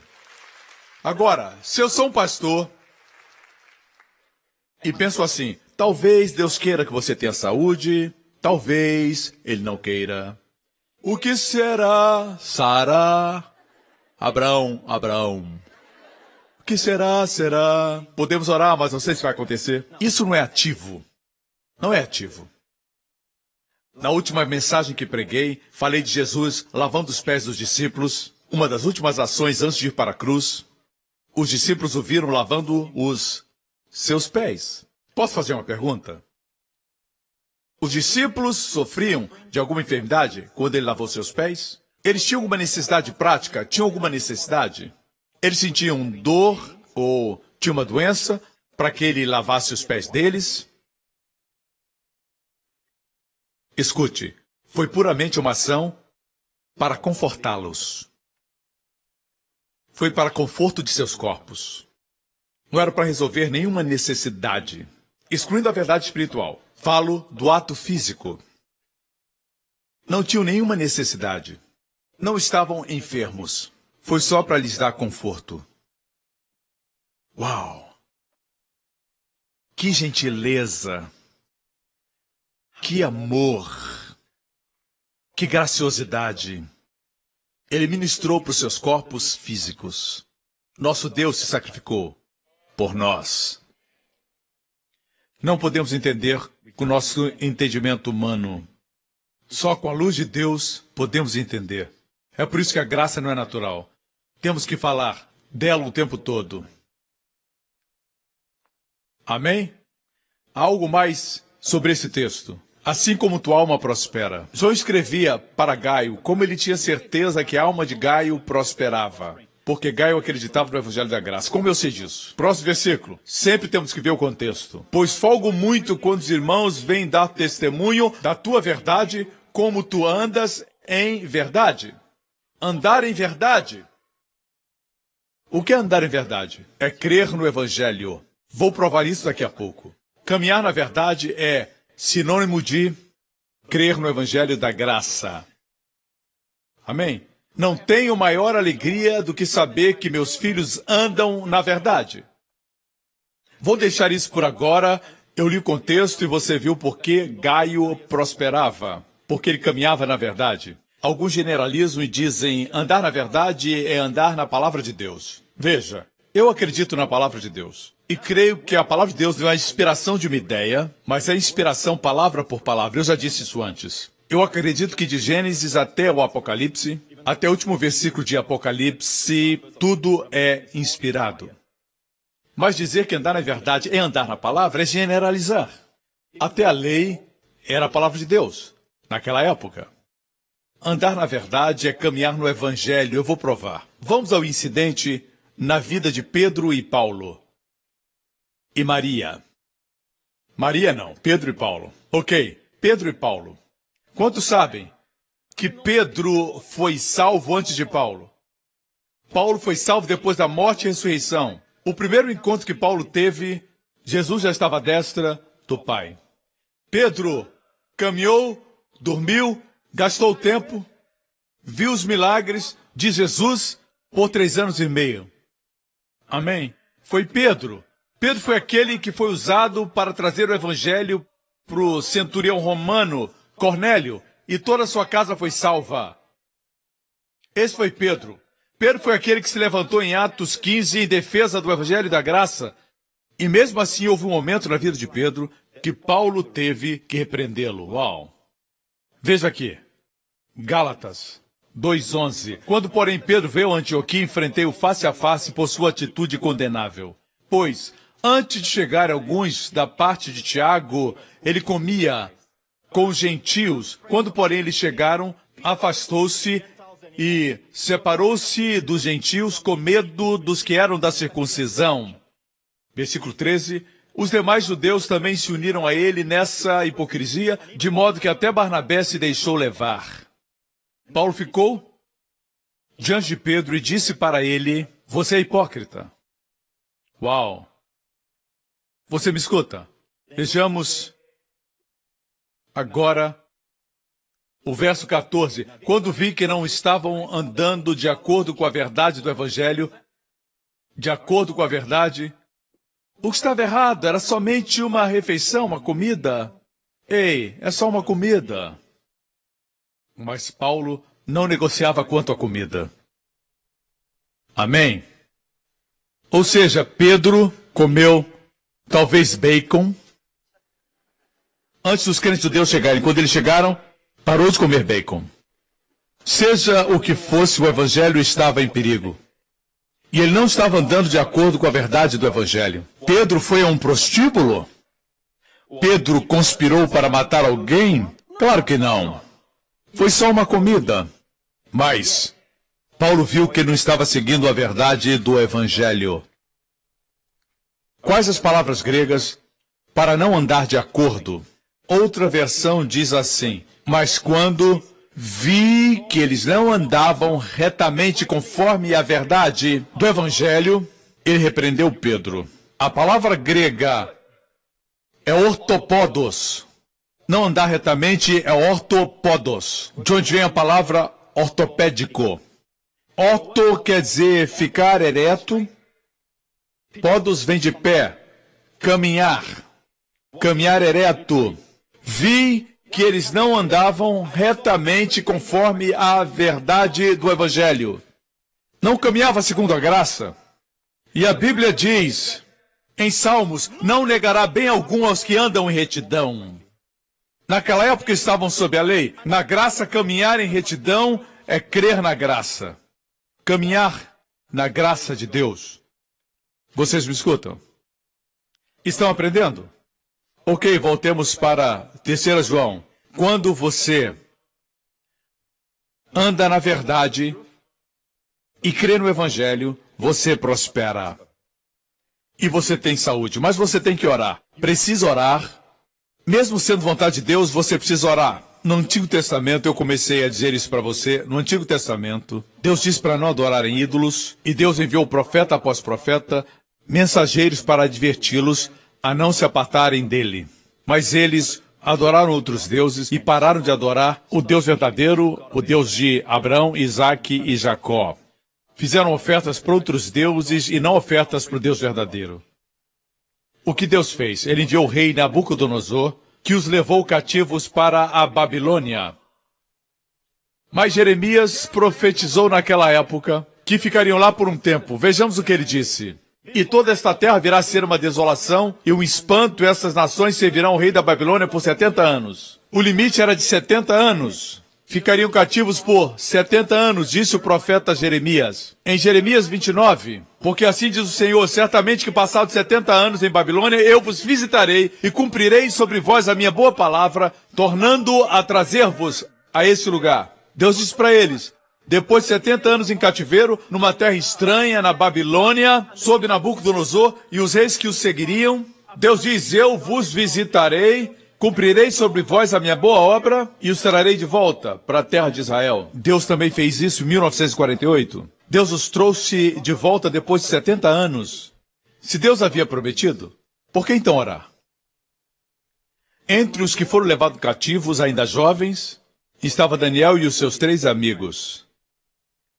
Agora, se eu sou um pastor e penso assim, talvez Deus queira que você tenha saúde, talvez Ele não queira. O que será, Sara? Abraão. O que será, será? Podemos orar, mas não sei se vai acontecer. Isso não é ativo. Não é ativo. Na última mensagem que preguei, falei de Jesus lavando os pés dos discípulos, uma das últimas ações antes de ir para a cruz. os discípulos o viram lavando os seus pés. Posso fazer uma pergunta? Os discípulos sofriam de alguma enfermidade quando ele lavou seus pés? Eles tinham alguma necessidade prática? Tinham alguma necessidade? Eles sentiam dor ou tinham uma doença para que ele lavasse os pés deles? Escute, foi puramente uma ação para confortá-los. Foi para conforto de seus corpos. Não era para resolver nenhuma necessidade. Excluindo a verdade espiritual, falo do ato físico. Não tinham nenhuma necessidade. Não estavam enfermos. Foi só para lhes dar conforto. Uau! Que gentileza! Que amor! Que graciosidade! Ele ministrou para os seus corpos físicos. Nosso Deus se sacrificou por nós. Não podemos entender com o nosso entendimento humano. Só com a luz de Deus podemos entender. É por isso que a graça não é natural. Temos que falar dela o tempo todo. Amém? Há algo mais sobre esse texto. Assim como tua alma prospera. João escrevia para Gaio como ele tinha certeza que a alma de Gaio prosperava. Porque Gaio acreditava no Evangelho da Graça. Como eu sei disso? Próximo versículo. Sempre temos que ver o contexto. Pois folgo muito quando os irmãos vêm dar testemunho da tua verdade, como tu andas em verdade. Andar em verdade. O que é andar em verdade? É crer no Evangelho. Vou provar isso daqui a pouco. Caminhar na verdade é sinônimo de crer no Evangelho da Graça. Amém? Não tenho maior alegria do que saber que meus filhos andam na verdade. Vou deixar isso por agora. Eu li o contexto e você viu por que Gaio prosperava. Porque ele caminhava na verdade. Alguns generalizam e dizem andar na verdade é andar na palavra de Deus. Veja, eu acredito na palavra de Deus. E creio que a palavra de Deus não é a inspiração de uma ideia, mas é a inspiração palavra por palavra. Eu já disse isso antes. Eu acredito que de Gênesis até o Apocalipse, até o último versículo de Apocalipse, tudo é inspirado. Mas dizer que andar na verdade é andar na palavra é generalizar. Até a lei era a palavra de Deus, naquela época. Andar na verdade é caminhar no Evangelho. Eu vou provar. Vamos ao incidente na vida de Pedro e Paulo. E Maria. Maria não, Pedro e Paulo. Ok, Pedro e Paulo. Quantos sabem que Pedro foi salvo antes de Paulo? Paulo foi salvo depois da morte e ressurreição. O primeiro encontro que Paulo teve, Jesus já estava à destra do Pai. Pedro caminhou, dormiu, gastou tempo, viu os milagres de Jesus por 3 anos e meio. Amém? Foi Pedro. Pedro foi aquele que foi usado para trazer o evangelho para o centurião romano, Cornélio, e toda a sua casa foi salva. Esse foi Pedro. Pedro foi aquele que se levantou em Atos 15 em defesa do evangelho e da graça. E mesmo assim houve um momento na vida de Pedro que Paulo teve que repreendê-lo. Uau! Veja aqui, Gálatas 2:11. Quando, porém, Pedro veio a Antioquia, enfrentei-o face a face por sua atitude condenável. Pois, antes de chegar alguns da parte de Tiago, ele comia com os gentios. Quando, porém, eles chegaram, afastou-se e separou-se dos gentios com medo dos que eram da circuncisão. Versículo 13. Os demais judeus também se uniram a ele nessa hipocrisia, de modo que até Barnabé se deixou levar. Paulo ficou diante de Pedro e disse para ele: você é hipócrita. Uau! Você me escuta? Vejamos agora o verso 14. Quando vi que não estavam andando de acordo com a verdade do Evangelho, de acordo com a verdade, o que estava errado era somente uma refeição, uma comida. Ei, é só uma comida. Mas Paulo não negociava quanto à comida. Amém? Ou seja, Pedro comeu talvez bacon antes dos crentes judeus chegarem. Quando eles chegaram, parou de comer bacon. Seja o que fosse, o evangelho estava em perigo. E ele não estava andando de acordo com a verdade do Evangelho. Pedro foi a um prostíbulo? Pedro conspirou para matar alguém? Claro que não. Foi só uma comida. Mas Paulo viu que não estava seguindo a verdade do Evangelho. Quais as palavras gregas para não andar de acordo? Outra versão diz assim: mas quando vi que eles não andavam retamente conforme a verdade do Evangelho, ele repreendeu Pedro. A palavra grega é ortopodos. Não andar retamente é ortopodos, de onde vem a palavra ortopédico. Orto quer dizer ficar ereto. Podos vem de pé, caminhar, caminhar ereto. Vi que eles não andavam retamente conforme a verdade do Evangelho. Não caminhava segundo a graça. E a Bíblia diz, em Salmos, não negará bem algum aos que andam em retidão. Naquela época estavam sob a lei. Na graça, caminhar em retidão é crer na graça. Caminhar na graça de Deus. Vocês me escutam? Estão aprendendo? Ok, voltemos para 3 João. Quando você anda na verdade e crê no Evangelho, você prospera. E você tem saúde, mas você tem que orar. Precisa orar. Mesmo sendo vontade de Deus, você precisa orar. No Antigo Testamento, eu comecei a dizer isso para você. No Antigo Testamento, Deus disse para não adorarem ídolos, e Deus enviou profeta após profeta, mensageiros para adverti-los a não se apartarem dele. Mas eles adoraram outros deuses e pararam de adorar o Deus verdadeiro, o Deus de Abraão, Isaque e Jacó. Fizeram ofertas para outros deuses e não ofertas para o Deus verdadeiro. O que Deus fez? Ele enviou o rei Nabucodonosor, que os levou cativos para a Babilônia. Mas Jeremias profetizou naquela época que ficariam lá por um tempo. Vejamos o que ele disse. E toda esta terra virá a ser uma desolação e um espanto, e essas nações servirão ao rei da Babilônia por 70 anos. O limite era de 70 anos. Ficariam cativos por 70 anos, disse o profeta Jeremias. Em Jeremias 29, porque assim diz o Senhor, certamente que passados 70 anos em Babilônia, eu vos visitarei e cumprirei sobre vós a minha boa palavra, tornando a trazer-vos a esse lugar. Deus disse para eles, depois de 70 anos em cativeiro, numa terra estranha, na Babilônia, sob Nabucodonosor e os reis que os seguiriam, Deus diz, eu vos visitarei, cumprirei sobre vós a minha boa obra e os trarei de volta para a terra de Israel. Deus também fez isso em 1948. Deus os trouxe de volta depois de 70 anos. Se Deus havia prometido, por que então orar? Entre os que foram levados cativos, ainda jovens, estava Daniel e os seus 3 amigos.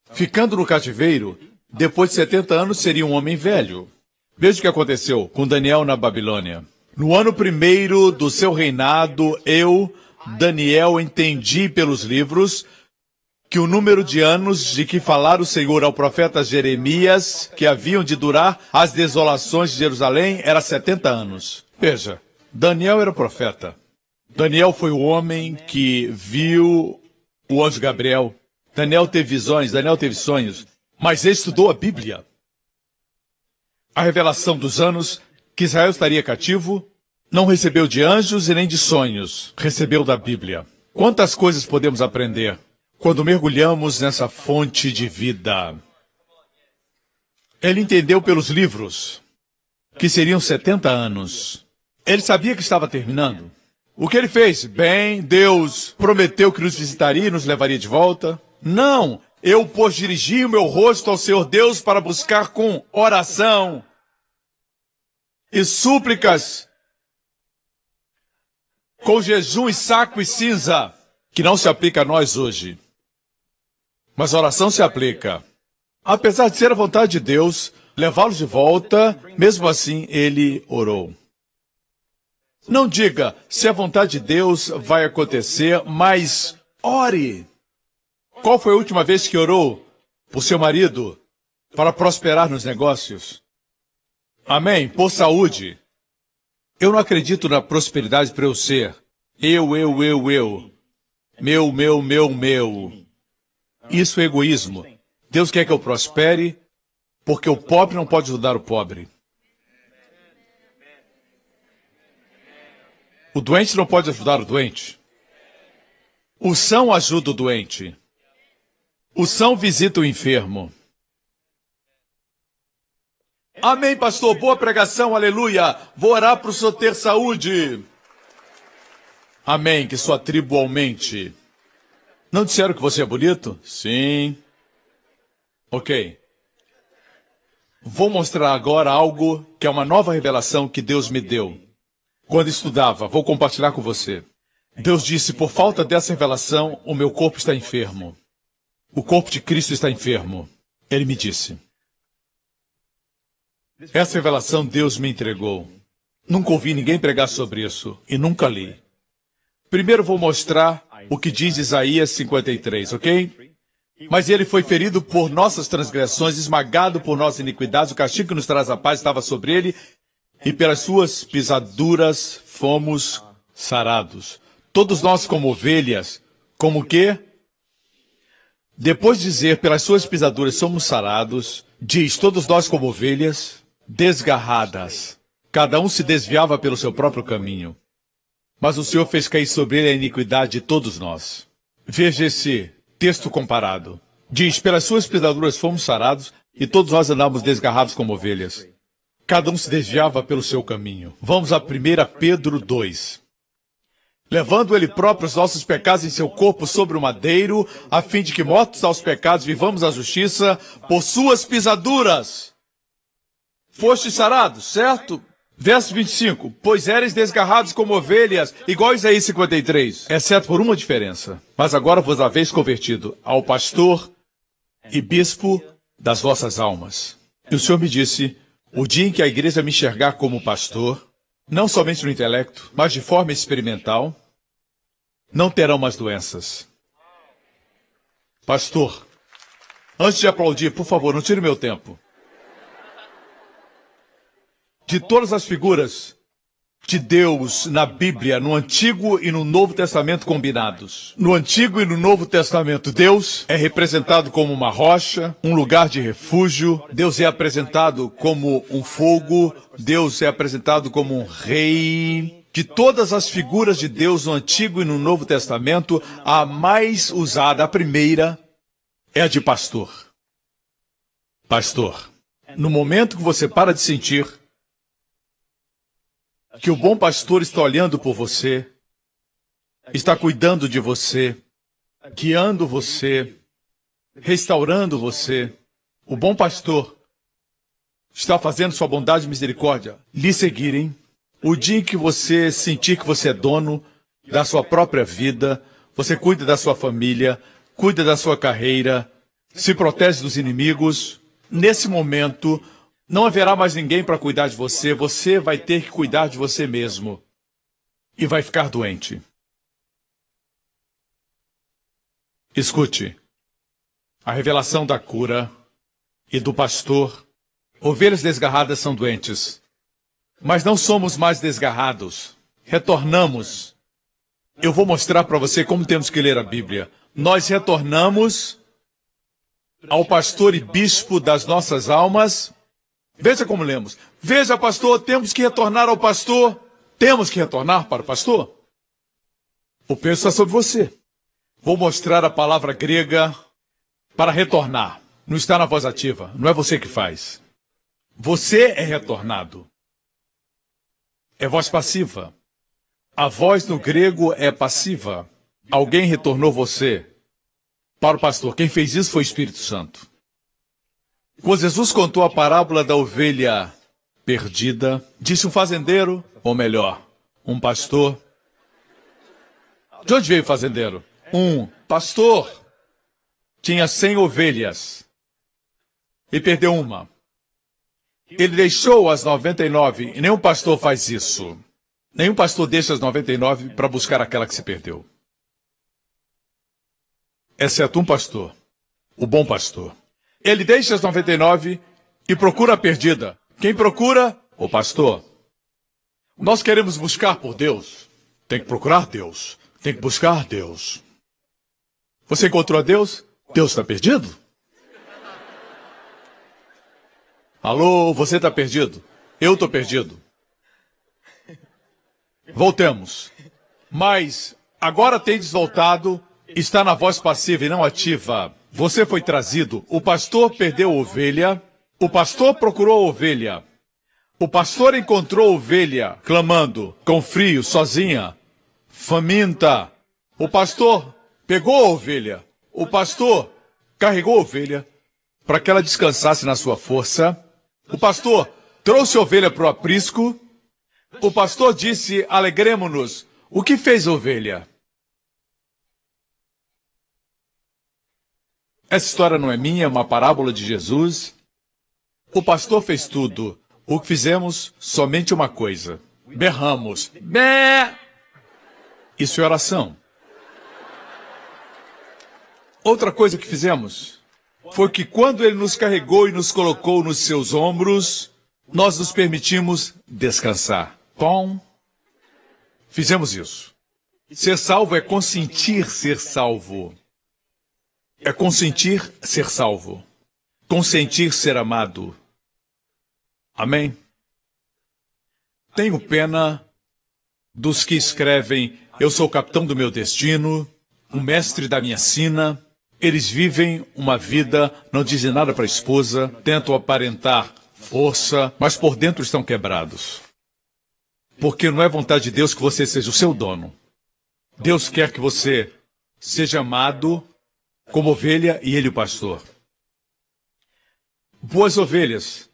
Ficando no cativeiro, depois de 70 anos seria um homem velho. Veja o que aconteceu com Daniel na Babilônia. No ano 1º do seu reinado, eu, Daniel, entendi pelos livros que o número de anos de que falara o Senhor ao profeta Jeremias, que haviam de durar as desolações de Jerusalém, era 70 anos. Veja, Daniel era profeta. Daniel foi o homem que viu o anjo Gabriel. Daniel teve visões, Daniel teve sonhos, mas ele estudou a Bíblia. A revelação dos anos que Israel estaria cativo, não recebeu de anjos e nem de sonhos, recebeu da Bíblia. Quantas coisas podemos aprender quando mergulhamos nessa fonte de vida? Ele entendeu pelos livros que seriam 70 anos. Ele sabia que estava terminando. O que ele fez? Bem, Deus prometeu que nos visitaria e nos levaria de volta. Não, eu, pois, dirigi o meu rosto ao Senhor Deus para buscar com oração e súplicas, com jejum e saco e cinza, que não se aplica a nós hoje. Mas a oração se aplica. Apesar de ser a vontade de Deus, levá-los de volta, mesmo assim ele orou. Não diga se a vontade de Deus vai acontecer, mas ore. Qual foi a última vez que orou por seu marido para prosperar nos negócios? Amém? Por saúde. Eu não acredito na prosperidade para eu ser. Eu. Meu. Isso é egoísmo. Deus quer que eu prospere Porque o pobre não pode ajudar o pobre. O doente não pode ajudar o doente. O são ajuda o doente. O são visita o enfermo. Amém, pastor. Boa pregação, aleluia. Vou orar para o senhor ter saúde. Amém, que sua tribo aumente. Não disseram que você é bonito? Sim. Ok. Vou mostrar agora algo que é uma nova revelação que Deus me deu. Quando estudava, vou compartilhar com você. Deus disse, por falta dessa revelação, o meu corpo está enfermo. O corpo de Cristo está enfermo. Ele me disse. Essa revelação Deus me entregou. Nunca ouvi ninguém pregar sobre isso e nunca li. Primeiro vou mostrar o que diz Isaías 53, ok? Mas ele foi ferido por nossas transgressões, esmagado por nossas iniquidades, o castigo que nos traz a paz estava sobre ele, e pelas suas pisaduras fomos sarados. Todos nós como ovelhas, como o quê? Depois de dizer, pelas suas pisaduras somos sarados, diz, todos nós como ovelhas, desgarradas. Cada um se desviava pelo seu próprio caminho. Mas o Senhor fez cair sobre ele a iniquidade de todos nós. Veja esse texto comparado. Diz, pelas suas pisaduras fomos sarados, e todos nós andávamos desgarrados como ovelhas. Cada um se desviava pelo seu caminho. Vamos a 1 Pedro 2. Levando ele próprio os nossos pecados em seu corpo sobre o madeiro, a fim de que, mortos aos pecados, vivamos a justiça, por suas pisaduras. Fostes sarados, certo? Verso 25. Pois éreis desgarrados como ovelhas, igual a Isaías 53, exceto por uma diferença. Mas agora vos haveis convertido ao pastor e bispo das vossas almas. E o Senhor me disse, o dia em que a igreja me enxergar como pastor, não somente no intelecto, mas de forma experimental, não terão mais doenças. Pastor, antes de aplaudir, por favor, não tire meu tempo. De todas as figuras de Deus na Bíblia, no Antigo e no Novo Testamento combinados. No Antigo e no Novo Testamento, Deus é representado como uma rocha, um lugar de refúgio. Deus é apresentado como um fogo. Deus é apresentado como um rei. De todas as figuras de Deus no Antigo e no Novo Testamento, a mais usada, a primeira, é a de pastor. Pastor, no momento que você para de sentir que o bom pastor está olhando por você, está cuidando de você, guiando você, restaurando você. O bom pastor está fazendo sua bondade e misericórdia lhe seguirem. O dia em que você sentir que você é dono da sua própria vida, você cuida da sua família, cuida da sua carreira, se protege dos inimigos, nesse momento não haverá mais ninguém para cuidar de você. Você vai ter que cuidar de você mesmo. E vai ficar doente. Escute. A revelação da cura e do pastor. Ovelhas desgarradas são doentes. Mas não somos mais desgarrados. Retornamos. Eu vou mostrar para você como temos que ler a Bíblia. Nós retornamos ao pastor e bispo das nossas almas. Veja como lemos. Veja, pastor, temos que retornar ao pastor. Temos que retornar para o pastor. O peso está sobre você. Vou mostrar a palavra grega para retornar. Não está na voz ativa. Não é você que faz. Você é retornado. É voz passiva. A voz no grego é passiva. Alguém retornou você para o pastor. Quem fez isso foi o Espírito Santo. Quando Jesus contou a parábola da ovelha perdida, disse um fazendeiro, ou melhor, um pastor. De onde veio o fazendeiro? Um pastor. Tinha 100 ovelhas e perdeu uma. Ele deixou as 99, e nenhum pastor faz isso. Nenhum pastor deixa as 99 para buscar aquela que se perdeu. Exceto um pastor, o bom pastor. Ele deixa as 99 e procura a perdida. Quem procura? O pastor. Nós queremos buscar por Deus. Tem que procurar Deus. Tem que buscar Deus. Você encontrou a Deus? Deus está perdido? Alô, você está perdido? Eu estou perdido. Voltemos. Mas agora tendes voltado, está na voz passiva e não ativa. Você foi trazido. O pastor perdeu a ovelha. O pastor procurou a ovelha. O pastor encontrou a ovelha, clamando, com frio, sozinha, faminta. O pastor pegou a ovelha. O pastor carregou a ovelha para que ela descansasse na sua força. O pastor trouxe a ovelha para o aprisco. O pastor disse, alegremo-nos. O que fez a ovelha? Essa história não é minha, é uma parábola de Jesus. O pastor fez tudo. O que fizemos? Somente uma coisa. Berramos. Bé! Isso é oração. Outra coisa que fizemos foi que quando ele nos carregou e nos colocou nos seus ombros, nós nos permitimos descansar. Pom. Fizemos isso. Ser salvo é consentir ser salvo. É consentir ser salvo. Consentir ser amado. Amém? Tenho pena dos que escrevem, eu sou o capitão do meu destino, o mestre da minha sina. Eles vivem uma vida, não dizem nada para a esposa, tentam aparentar força, mas por dentro estão quebrados. Porque não é vontade de Deus que você seja o seu dono. Deus quer que você seja amado como ovelha e ele o pastor. Boas ovelhas,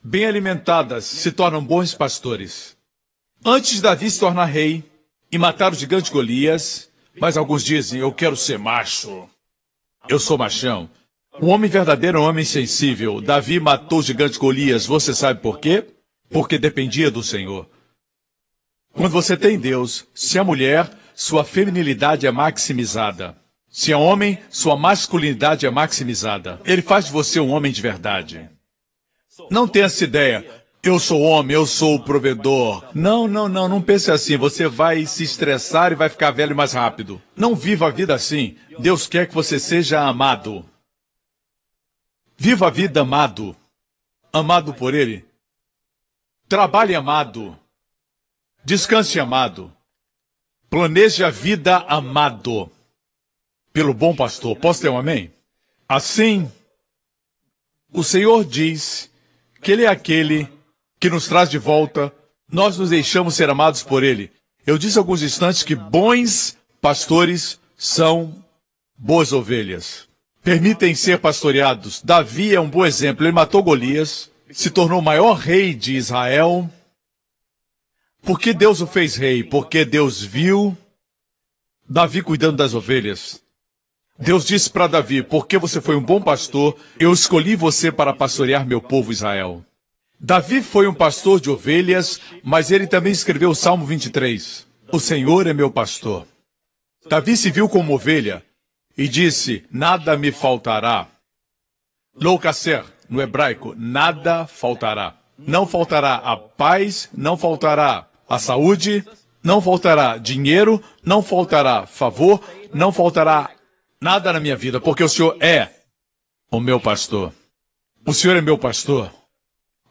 bem alimentadas, se tornam bons pastores. Antes de Davi se tornar rei e matar o gigante Golias, mas alguns dizem, eu quero ser macho. Eu sou machão. Um homem verdadeiro é um homem sensível. Davi matou o gigante Golias. Você sabe por quê? Porque dependia do Senhor. Quando você tem Deus, se é mulher, sua feminilidade é maximizada. Se é homem, sua masculinidade é maximizada. Ele faz de você um homem de verdade. Não tenha essa ideia. Eu sou homem, eu sou o provedor. Não pense assim. Você vai se estressar e vai ficar velho mais rápido. Não viva a vida assim. Deus quer que você seja amado. Viva a vida amado. Amado por Ele. Trabalhe amado. Descanse amado. Planeje a vida amado. Pelo bom pastor. Posso ter um amém? Assim, o Senhor diz que Ele é aquele que nos traz de volta, nós nos deixamos ser amados por Ele. Eu disse há alguns instantes que bons pastores são boas ovelhas. Permitem ser pastoreados. Davi é um bom exemplo. Ele matou Golias, se tornou o maior rei de Israel. Por que Deus o fez rei? Porque Deus viu Davi cuidando das ovelhas. Deus disse para Davi, porque você foi um bom pastor, eu escolhi você para pastorear meu povo Israel. Davi foi um pastor de ovelhas, mas ele também escreveu o Salmo 23. O Senhor é meu pastor. Davi se viu como ovelha e disse, nada me faltará. Lo kasser, no hebraico, nada faltará. Não faltará a paz, não faltará a saúde, não faltará dinheiro, não faltará favor, não faltará nada na minha vida, porque o Senhor é o meu pastor. O Senhor é meu pastor.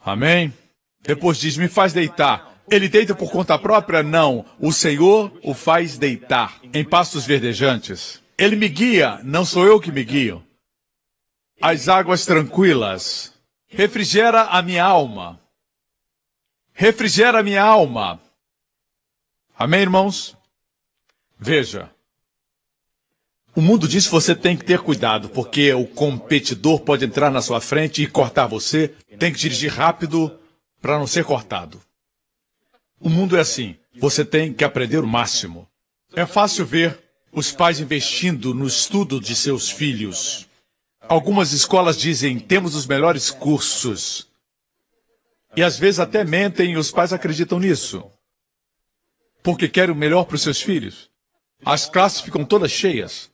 Amém? Depois diz, me faz deitar. Ele deita por conta própria? Não. O Senhor o faz deitar em pastos verdejantes. Ele me guia, não sou eu que me guio. As águas tranquilas. Refrigera a minha alma. Refrigera a minha alma. Amém, irmãos? Veja. O mundo diz que você tem que ter cuidado, porque o competidor pode entrar na sua frente e cortar você. Tem que dirigir rápido para não ser cortado. O mundo é assim. Você tem que aprender o máximo. É fácil ver os pais investindo no estudo de seus filhos. Algumas escolas dizem, temos os melhores cursos. E às vezes até mentem e os pais acreditam nisso. Porque querem o melhor para os seus filhos. As classes ficam todas cheias.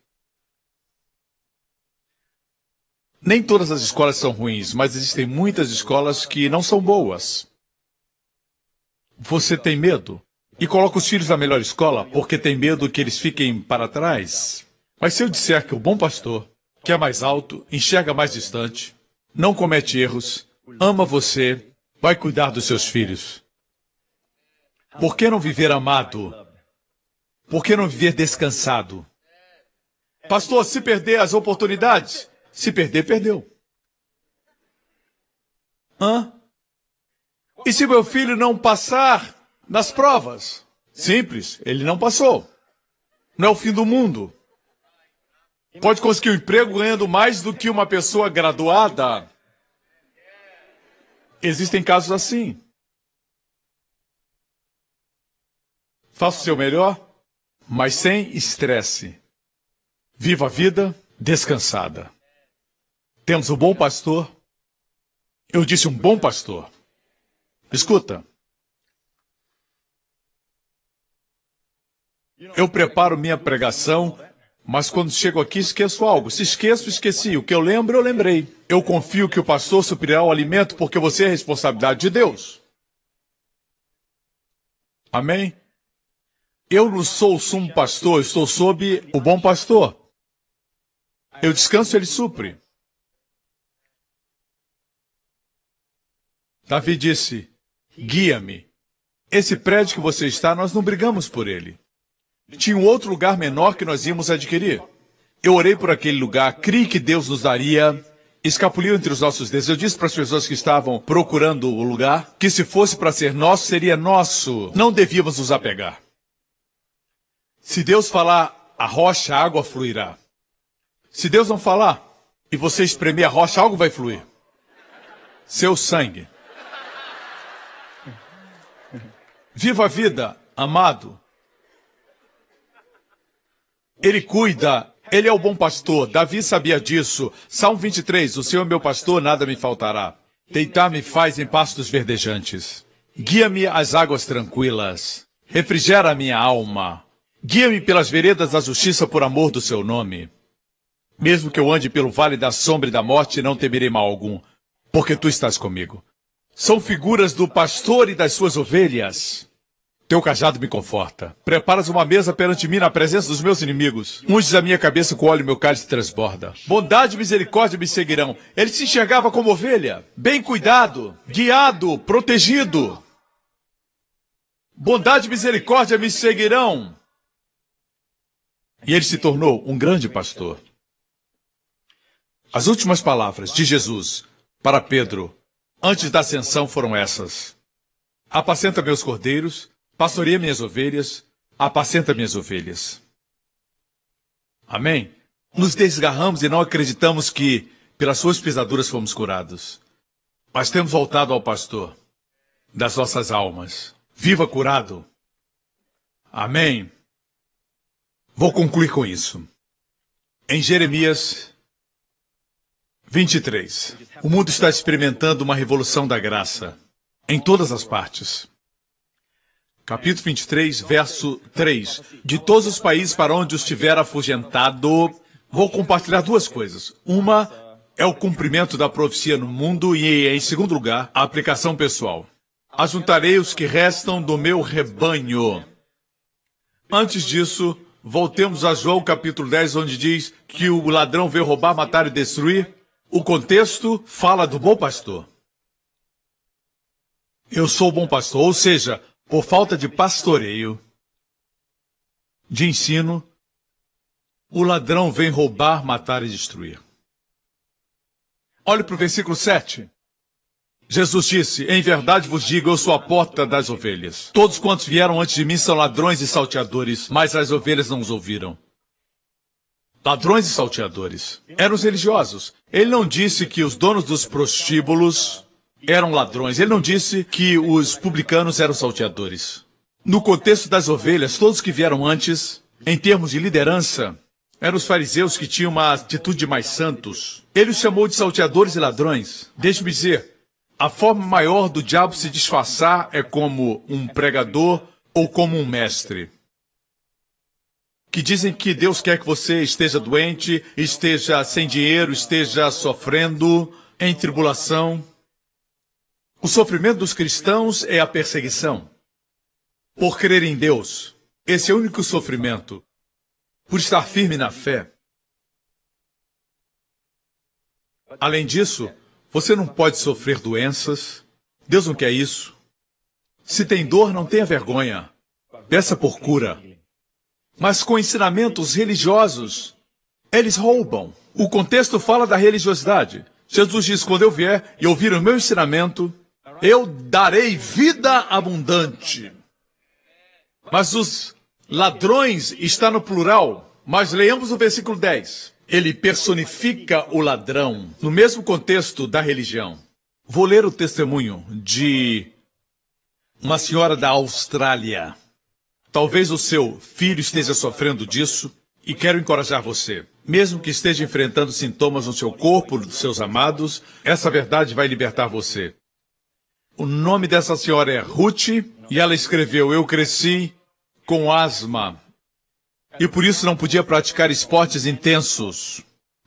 Nem todas as escolas são ruins, mas existem muitas escolas que não são boas. Você tem medo e coloca os filhos na melhor escola porque tem medo que eles fiquem para trás. Mas se eu disser que o bom pastor, que é mais alto, enxerga mais distante, não comete erros, ama você, vai cuidar dos seus filhos. Por que não viver amado? Por que não viver descansado? Pastor, se perder as oportunidades, se perder, perdeu. Hã? E se meu filho não passar nas provas? Simples, ele não passou. Não é o fim do mundo. Pode conseguir um emprego ganhando mais do que uma pessoa graduada. Existem casos assim. Faça o seu melhor, mas sem estresse. Viva a vida descansada. Temos um bom pastor. Eu disse um bom pastor. Escuta. Eu preparo minha pregação, mas quando chego aqui esqueço algo. Se esqueço, esqueci. O que eu lembro, eu lembrei. Eu confio que o pastor suprirá o alimento porque você é responsabilidade de Deus. Amém? Eu não sou o sumo pastor, eu estou sob o bom pastor. Eu descanso, ele supre. Davi disse, guia-me. Esse prédio que você está, nós não brigamos por ele. Tinha um outro lugar menor que nós íamos adquirir. Eu orei por aquele lugar, criei que Deus nos daria, escapuliu entre os nossos dedos. Eu disse para as pessoas que estavam procurando o lugar, que se fosse para ser nosso, seria nosso. Não devíamos nos apegar. Se Deus falar, a rocha, a água fluirá. Se Deus não falar, e você espremer a rocha, algo vai fluir. Seu sangue. Viva a vida, amado. Ele cuida, ele é o bom pastor. Davi sabia disso. Salmo 23, o Senhor é meu pastor, nada me faltará. Deitar-me faz em pastos verdejantes. Guia-me às águas tranquilas. Refrigera a minha alma. Guia-me pelas veredas da justiça por amor do seu nome. Mesmo que eu ande pelo vale da sombra e da morte, não temerei mal algum, porque tu estás comigo. São figuras do pastor e das suas ovelhas. Teu cajado me conforta. Preparas uma mesa perante mim na presença dos meus inimigos. Unges a minha cabeça com óleo e meu cálice transborda. Bondade e misericórdia me seguirão. Ele se enxergava como ovelha. Bem cuidado, guiado, protegido. Bondade e misericórdia me seguirão. E ele se tornou um grande pastor. As últimas palavras de Jesus para Pedro, antes da ascensão, foram essas. Apacenta meus cordeiros, pastoreia minhas ovelhas, apacenta minhas ovelhas. Amém? Nos desgarramos e não acreditamos que, pelas suas pisaduras, fomos curados. Mas temos voltado ao pastor das nossas almas. Viva curado. Amém? Vou concluir com isso. Em Jeremias 23. O mundo está experimentando uma revolução da graça. Em todas as partes. Capítulo 23, verso 3. De todos os países para onde os tiver afugentado, vou compartilhar duas coisas. Uma é o cumprimento da profecia no mundo e, em segundo lugar, a aplicação pessoal. Ajuntarei os que restam do meu rebanho. Antes disso, voltemos a João capítulo 10, onde diz que o ladrão veio roubar, matar e destruir. O contexto fala do bom pastor. Eu sou o bom pastor, ou seja, por falta de pastoreio, de ensino, o ladrão vem roubar, matar e destruir. Olhe para o versículo 7. Jesus disse, em verdade vos digo, eu sou a porta das ovelhas. Todos quantos vieram antes de mim são ladrões e salteadores, mas as ovelhas não os ouviram. Ladrões e salteadores. Eram os religiosos. Ele não disse que os donos dos prostíbulos eram ladrões. Ele não disse que os publicanos eram salteadores. No contexto das ovelhas, todos que vieram antes, em termos de liderança, eram os fariseus que tinham uma atitude de mais santos. Ele os chamou de salteadores e ladrões. Deixe-me dizer, a forma maior do diabo se disfarçar é como um pregador ou como um mestre. Que dizem que Deus quer que você esteja doente, esteja sem dinheiro, esteja sofrendo, em tribulação. O sofrimento dos cristãos é a perseguição. Por crer em Deus, esse é o único sofrimento. Por estar firme na fé. Além disso, Você não pode sofrer doenças. Deus não quer isso. Se tem dor, não tenha vergonha. Peça por cura. Mas com ensinamentos religiosos, eles roubam. O contexto fala da religiosidade. Jesus diz, quando eu vier e ouvir o meu ensinamento, eu darei vida abundante. Mas os ladrões está no plural. Mas leamos o versículo 10. Ele personifica o ladrão no mesmo contexto da religião. Vou ler o testemunho de uma senhora da Austrália. Talvez o seu filho esteja sofrendo disso e quero encorajar você. Mesmo que esteja enfrentando sintomas no seu corpo, dos seus amados, essa verdade vai libertar você. O nome dessa senhora é Ruth e ela escreveu, eu cresci com asma e por isso não podia praticar esportes intensos.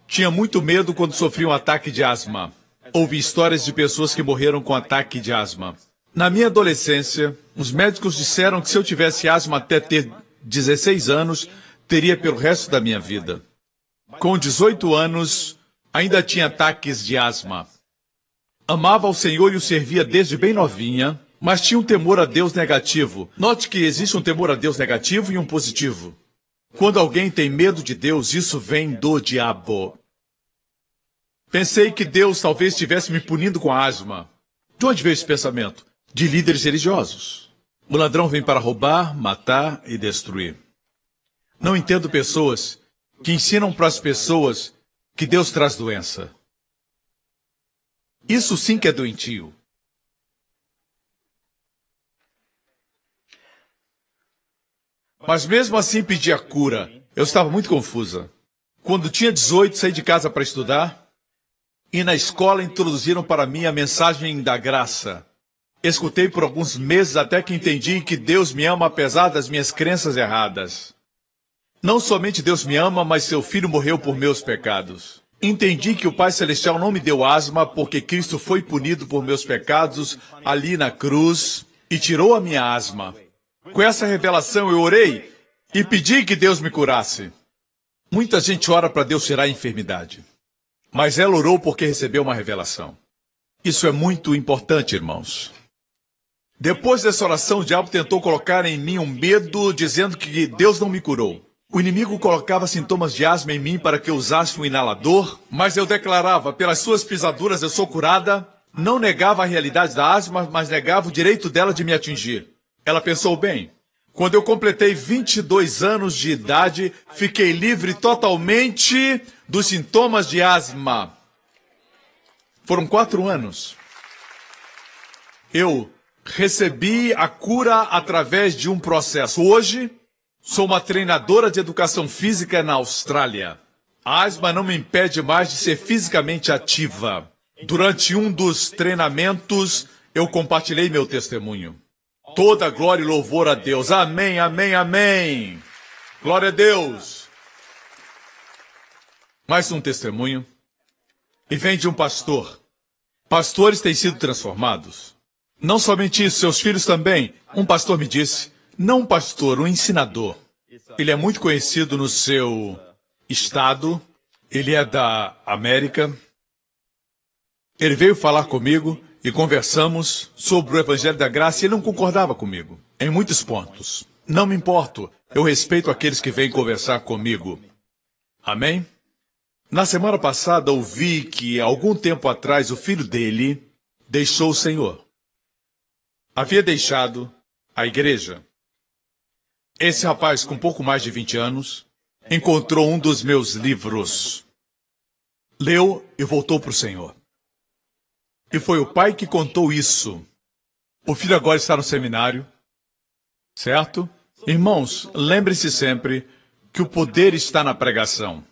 Tinha muito medo quando sofria um ataque de asma. Ouvi histórias de pessoas que morreram com ataque de asma. Na minha adolescência, os médicos disseram que se eu tivesse asma até ter 16 anos, teria pelo resto da minha vida. Com 18 anos, ainda tinha ataques de asma. Amava o Senhor e o servia desde bem novinha, mas tinha um temor a Deus negativo. Note que existe um temor a Deus negativo e um positivo. Quando alguém tem medo de Deus, isso vem do diabo. Pensei que Deus talvez estivesse me punindo com a asma. De onde veio esse pensamento? De líderes religiosos. O ladrão vem para roubar, matar e destruir. Não entendo pessoas que ensinam para as pessoas que Deus traz doença. Isso sim que é doentio. Mas mesmo assim pedi a cura. Eu estava muito confusa. Quando tinha 18, saí de casa para estudar. E na escola introduziram para mim a mensagem da graça. Escutei por alguns meses até que entendi que Deus me ama apesar das minhas crenças erradas. Não somente Deus me ama, mas seu Filho morreu por meus pecados. Entendi que o Pai Celestial não me deu asma porque Cristo foi punido por meus pecados ali na cruz e tirou a minha asma. Com essa revelação eu orei e pedi que Deus me curasse. Muita gente ora para Deus tirar a enfermidade. Mas ela orou porque recebeu uma revelação. Isso é muito importante, irmãos. Depois dessa oração, o diabo tentou colocar em mim um medo, dizendo que Deus não me curou. O inimigo colocava sintomas de asma em mim para que eu usasse um inalador, mas eu declarava, pelas suas pisaduras eu sou curada. Não negava a realidade da asma, mas negava o direito dela de me atingir. Ela pensou bem. Quando eu completei 22 anos de idade, fiquei livre totalmente dos sintomas de asma. Foram 4 anos. Eu recebi a cura através de um processo. Hoje, sou uma treinadora de educação física na Austrália. A asma não me impede mais de ser fisicamente ativa. Durante um dos treinamentos, eu compartilhei meu testemunho. Toda glória e louvor a Deus. Amém, amém, amém. Glória a Deus. Mais um testemunho. E vem de um pastor. Pastores têm sido transformados. Não somente isso, seus filhos também. Um pastor me disse, não um pastor, um ensinador. Ele é muito conhecido no seu estado. Ele é da América. Ele veio falar comigo e conversamos sobre o Evangelho da Graça e ele não concordava comigo, em muitos pontos. Não me importo, eu respeito aqueles que vêm conversar comigo. Amém? Na semana passada ouvi que, algum tempo atrás, o filho dele deixou o Senhor. Havia deixado a igreja. Esse rapaz, com pouco mais de 20 anos, encontrou um dos meus livros, leu e voltou para o Senhor. E foi o pai que contou isso. O filho agora está no seminário, certo? Irmãos, lembre-se sempre que o poder está na pregação.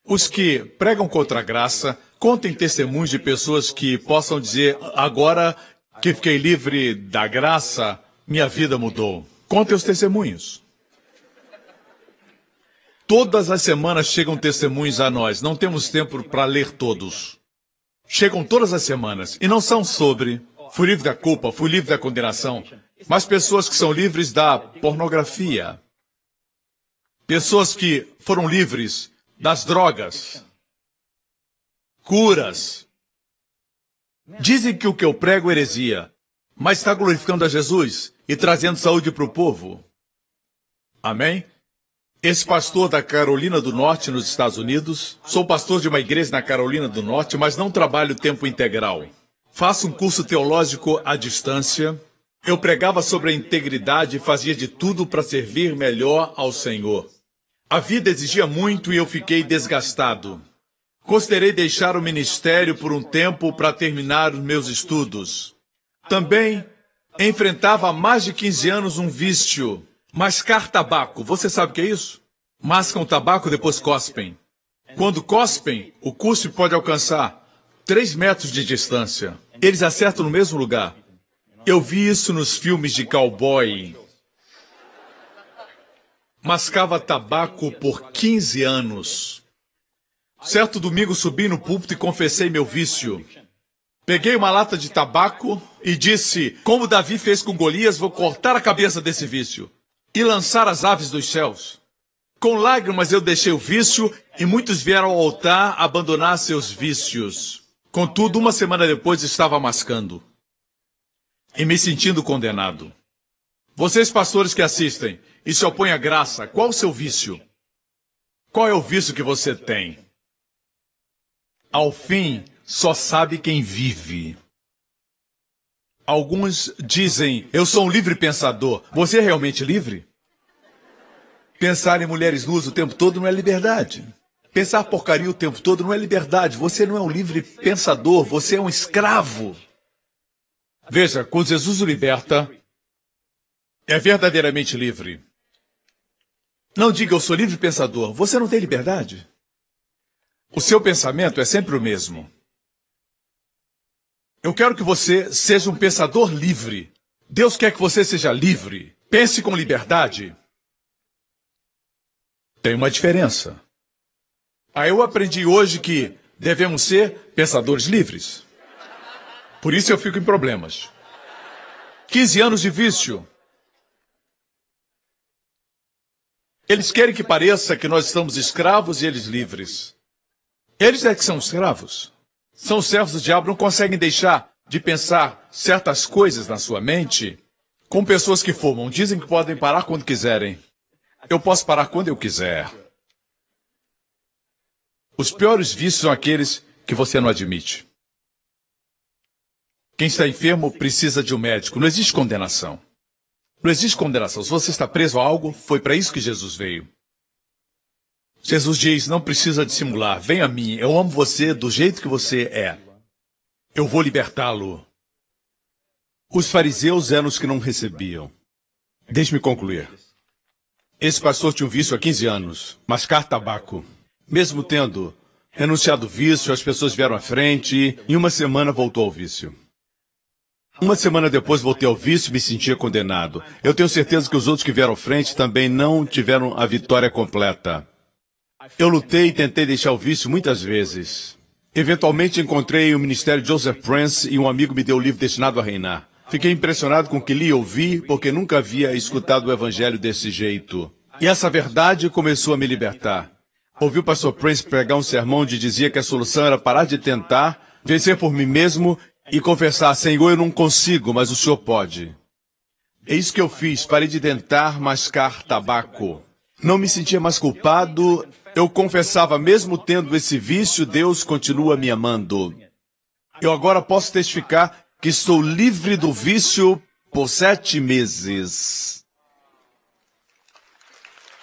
Os que pregam contra a graça, contem testemunhos de pessoas que possam dizer, agora que fiquei livre da graça, minha vida mudou. Contem os testemunhos. Todas as semanas chegam testemunhos a nós, não temos tempo para ler todos. Chegam todas as semanas, e não são sobre, fui livre da culpa, fui livre da condenação, mas pessoas que são livres da pornografia. Pessoas que foram livres das drogas. Curas. Dizem que o que eu prego é heresia, mas está glorificando a Jesus e trazendo saúde para o povo. Amém? Esse pastor da Carolina do Norte, nos Estados Unidos, sou pastor de uma igreja na Carolina do Norte, mas não trabalho tempo integral. Faço um curso teológico à distância. Eu pregava sobre a integridade e fazia de tudo para servir melhor ao Senhor. A vida exigia muito e eu fiquei desgastado. Considerei deixar o ministério por um tempo para terminar os meus estudos. Também enfrentava há mais de 15 anos um vício. Mascar tabaco, você sabe o que é isso? Mascam tabaco, depois cospem. Quando cospem, o cuspe pode alcançar 3 metros de distância. Eles acertam no mesmo lugar. Eu vi isso nos filmes de cowboy. Mascava tabaco por 15 anos. Certo domingo subi no púlpito e confessei meu vício. Peguei uma lata de tabaco e disse, como Davi fez com Golias, vou cortar a cabeça desse vício e lançar as aves dos céus. Com lágrimas eu deixei o vício e muitos vieram ao altar abandonar seus vícios. Contudo, uma semana depois estava mascando e me sentindo condenado. Vocês pastores que assistem e se opõem à graça, qual o seu vício? Qual é o vício que você tem? Ao fim, só sabe quem vive. Alguns dizem, eu sou um livre pensador. Você é realmente livre? Pensar em mulheres nuas o tempo todo não é liberdade. Pensar porcaria o tempo todo não é liberdade. Você não é um livre pensador, você é um escravo. Veja, quando Jesus o liberta, é verdadeiramente livre. Não diga eu sou livre pensador, você não tem liberdade. O seu pensamento é sempre o mesmo. Eu quero que você seja um pensador livre. Deus quer que você seja livre. Pense com liberdade. Tem uma diferença. Eu aprendi hoje que devemos ser pensadores livres. Por isso eu fico em problemas. 15 anos de vício. Eles querem que pareça que nós estamos escravos e eles livres. Eles é que são escravos. São servos do diabo, não conseguem deixar de pensar certas coisas na sua mente. Com pessoas que fumam, dizem que podem parar quando quiserem. Eu posso parar quando eu quiser. Os piores vícios são aqueles que você não admite. Quem está enfermo precisa de um médico. Não existe condenação. Não existe condenação. Se você está preso a algo, foi para isso que Jesus veio. Jesus diz, não precisa dissimular. Venha a mim, eu amo você do jeito que você é. Eu vou libertá-lo. Os fariseus eram os que não recebiam. Deixe-me concluir. Esse pastor tinha um vício há 15 anos, mascar tabaco. Mesmo tendo renunciado ao vício, as pessoas vieram à frente e em uma semana voltou ao vício. Uma semana depois voltei ao vício e me sentia condenado. Eu tenho certeza que os outros que vieram à frente também não tiveram a vitória completa. Eu lutei e tentei deixar o vício muitas vezes. Eventualmente encontrei o ministério de Joseph Prince e um amigo me deu o livro Destinado a Reinar. Fiquei impressionado com o que li e ouvi, porque nunca havia escutado o evangelho desse jeito. E essa verdade começou a me libertar. Ouvi o pastor Prince pregar um sermão onde dizia que a solução era parar de tentar, vencer por mim mesmo e confessar, Senhor, eu não consigo, mas o Senhor pode. É isso que eu fiz, parei de tentar mascar tabaco. Não me sentia mais culpado, eu confessava, mesmo tendo esse vício, Deus continua me amando. Eu agora posso testificar que estou livre do vício por 7 meses.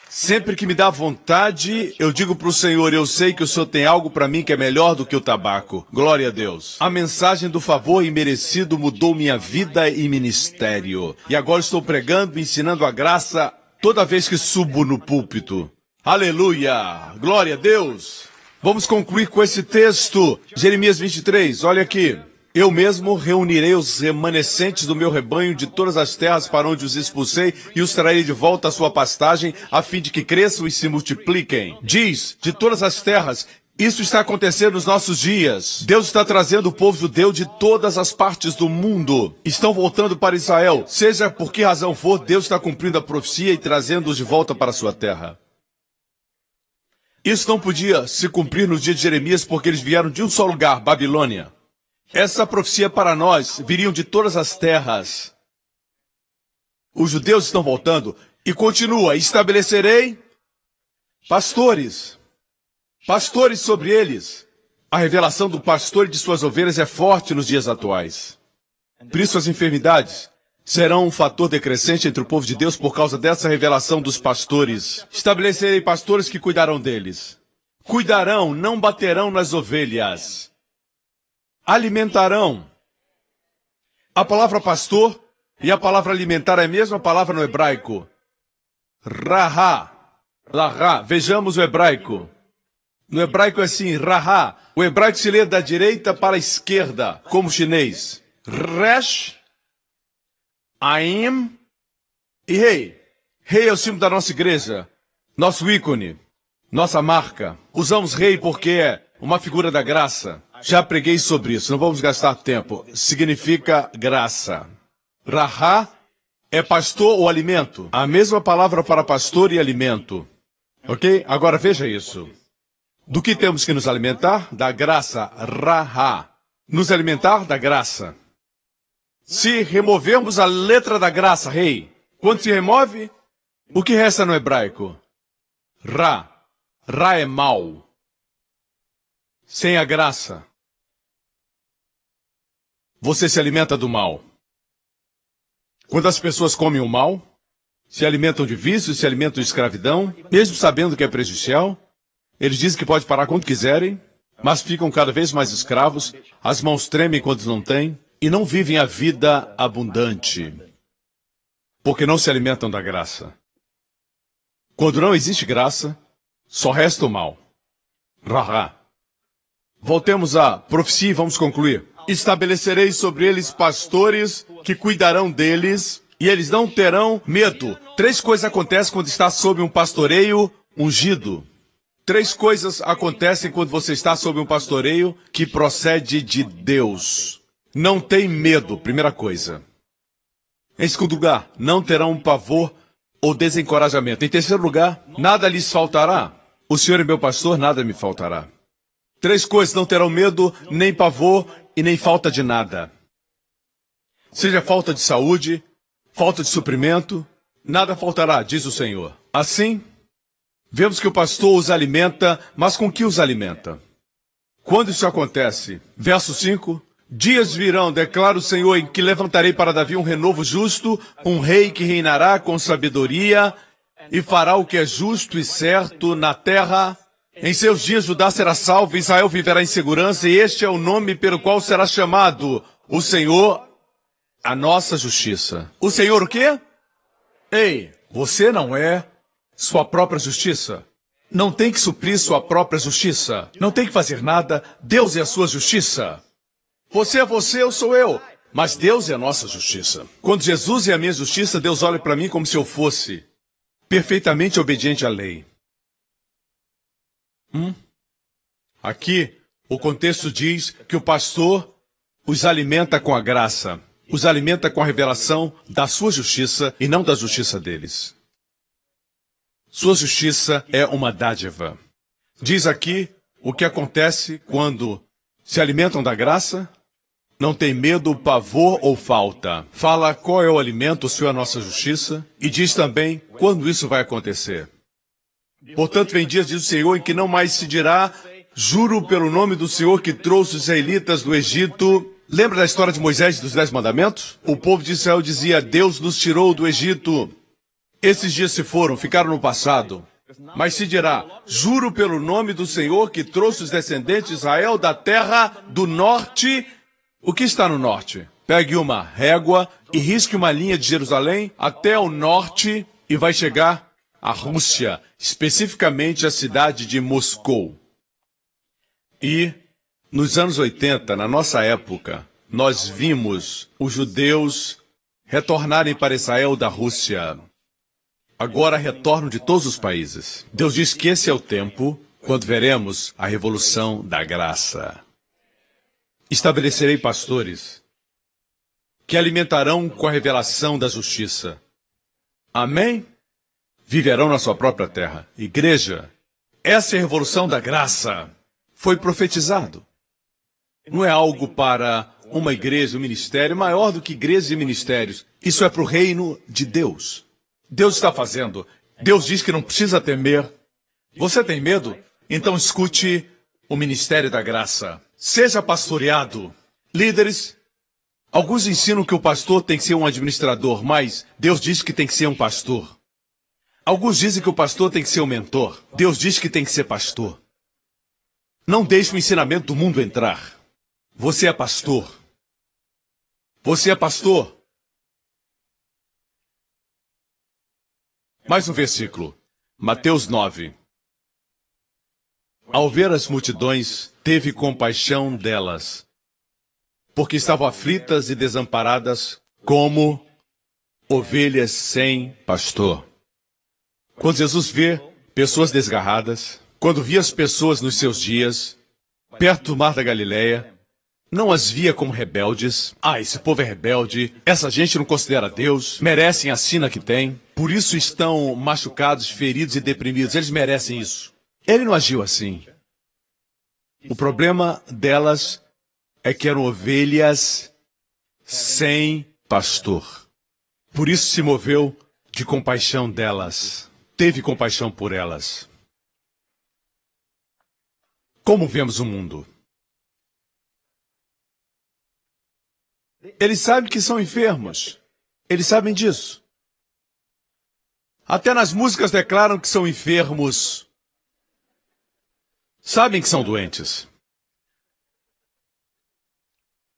Sempre que me dá vontade, eu digo para o Senhor, eu sei que o Senhor tem algo para mim que é melhor do que o tabaco. Glória a Deus. A mensagem do favor imerecido mudou minha vida e ministério. E agora estou pregando e ensinando a graça toda vez que subo no púlpito. Aleluia! Glória a Deus! Vamos concluir com esse texto. Jeremias 23, olha aqui. Eu mesmo reunirei os remanescentes do meu rebanho de todas as terras para onde os expulsei e os trarei de volta à sua pastagem, a fim de que cresçam e se multipliquem. Diz, de todas as terras, isso está acontecendo nos nossos dias. Deus está trazendo o povo judeu de todas as partes do mundo. Estão voltando para Israel. Seja por que razão for, Deus está cumprindo a profecia e trazendo-os de volta para a sua terra. Isso não podia se cumprir no dia de Jeremias porque eles vieram de um só lugar, Babilônia. Essa profecia para nós viriam de todas as terras. Os judeus estão voltando e continua: estabelecerei pastores sobre eles. A revelação do pastor e de suas ovelhas é forte nos dias atuais. Por isso as enfermidades serão um fator decrescente entre o povo de Deus por causa dessa revelação dos pastores. Estabelecerei pastores que cuidarão deles. Cuidarão, não baterão nas ovelhas. Alimentarão. A palavra pastor e a palavra alimentar é a mesma palavra no hebraico. Rahá. Vejamos o hebraico. No hebraico é assim, rahá. O hebraico se lê da direita para a esquerda, como o chinês. Resh, Aim e Rei. Rei é o símbolo da nossa igreja, nosso ícone, nossa marca. Usamos rei porque é uma figura da graça. Já preguei sobre isso, não vamos gastar tempo. Significa graça. Rahá é pastor ou alimento. A mesma palavra para pastor e alimento. Ok? Agora veja isso. Do que temos que nos alimentar? Da graça. Rahá. Nos alimentar da graça. Se removermos a letra da graça, rei, quando se remove, o que resta no hebraico? Ra. Ra é mal. Sem a graça, você se alimenta do mal. Quando as pessoas comem o mal, se alimentam de vícios, se alimentam de escravidão, mesmo sabendo que é prejudicial, eles dizem que pode parar quando quiserem, mas ficam cada vez mais escravos, as mãos tremem quando não têm, e não vivem a vida abundante, porque não se alimentam da graça. Quando não existe graça, só resta o mal. Rahá. Voltemos à profecia e vamos concluir. Estabelecerei sobre eles pastores que cuidarão deles, e eles não terão medo. 3 coisas acontecem quando está sob um pastoreio ungido. 3 coisas acontecem quando você está sob um pastoreio que procede de Deus. Não tem medo, primeira coisa. Em segundo lugar, não terão pavor ou desencorajamento. Em terceiro lugar, nada lhes faltará. O Senhor é meu pastor, nada me faltará. 3 coisas: não terão medo, nem pavor e nem falta de nada. Seja falta de saúde, falta de suprimento, nada faltará, diz o Senhor. Assim, vemos que o pastor os alimenta, mas com que os alimenta? Quando isso acontece? Verso 5. Dias virão, declara o Senhor, em que levantarei para Davi um renovo justo, um rei que reinará com sabedoria e fará o que é justo e certo na terra. Em seus dias Judá será salvo, Israel viverá em segurança, e este é o nome pelo qual será chamado: o Senhor, a nossa justiça. O Senhor o quê? Ei, você não é sua própria justiça. Não tem que suprir sua própria justiça. Não tem que fazer nada. Deus é a sua justiça. Você é você, eu sou eu. Mas Deus é a nossa justiça. Quando Jesus é a minha justiça, Deus olha para mim como se eu fosse perfeitamente obediente à lei. Aqui, o contexto diz que o pastor os alimenta com a graça. Os alimenta com a revelação da sua justiça e não da justiça deles. Sua justiça é uma dádiva. Diz aqui o que acontece quando se alimentam da graça. Não tem medo, pavor ou falta. Fala qual é o alimento, o Senhor é a nossa justiça. E diz também quando isso vai acontecer. Portanto, vem dias, diz o Senhor, em que não mais se dirá: juro pelo nome do Senhor que trouxe os israelitas do Egito. Lembra da história de Moisés e dos 10 mandamentos? O povo de Israel dizia: Deus nos tirou do Egito. Esses dias se foram, ficaram no passado. Mas se dirá: juro pelo nome do Senhor que trouxe os descendentes de Israel da terra do norte. O que está no norte? Pegue uma régua e risque uma linha de Jerusalém até o norte e vai chegar à Rússia, especificamente a cidade de Moscou. E nos anos 80, na nossa época, nós vimos os judeus retornarem para Israel da Rússia. Agora retornam de todos os países. Deus diz que esse é o tempo quando veremos a revolução da graça. Estabelecerei pastores que alimentarão com a revelação da justiça. Amém? Viverão na sua própria terra. Igreja, essa é a revolução da graça. Foi profetizado. não é algo para uma igreja, um ministério, maior do que igrejas e ministérios. Isso é para o reino de Deus. Deus está fazendo. Deus diz que não precisa temer. Você tem medo? Então escute o ministério da graça. Seja pastoreado. Líderes, alguns ensinam que o pastor tem que ser um administrador, mas Deus diz que tem que ser um pastor. Alguns dizem que o pastor tem que ser um mentor. Deus diz que tem que ser pastor. Não deixe o ensinamento do mundo entrar. Você é pastor. Você é pastor. Mais um versículo. Mateus 9. Ao ver as multidões, teve compaixão delas, porque estavam aflitas e desamparadas, como ovelhas sem pastor. Quando Jesus vê pessoas desgarradas, quando via as pessoas nos seus dias, perto do mar da Galileia, não as via como rebeldes. Esse povo é rebelde, essa gente não considera Deus, merecem a sina que tem, por isso estão machucados, feridos e deprimidos, eles merecem isso. Ele não agiu assim. O problema delas é que eram ovelhas sem pastor. Por isso se moveu de compaixão delas. Teve compaixão por elas. Como vemos o mundo? Eles sabem que são enfermos. Eles sabem disso. Até nas músicas declaram que são enfermos. Sabem que são doentes.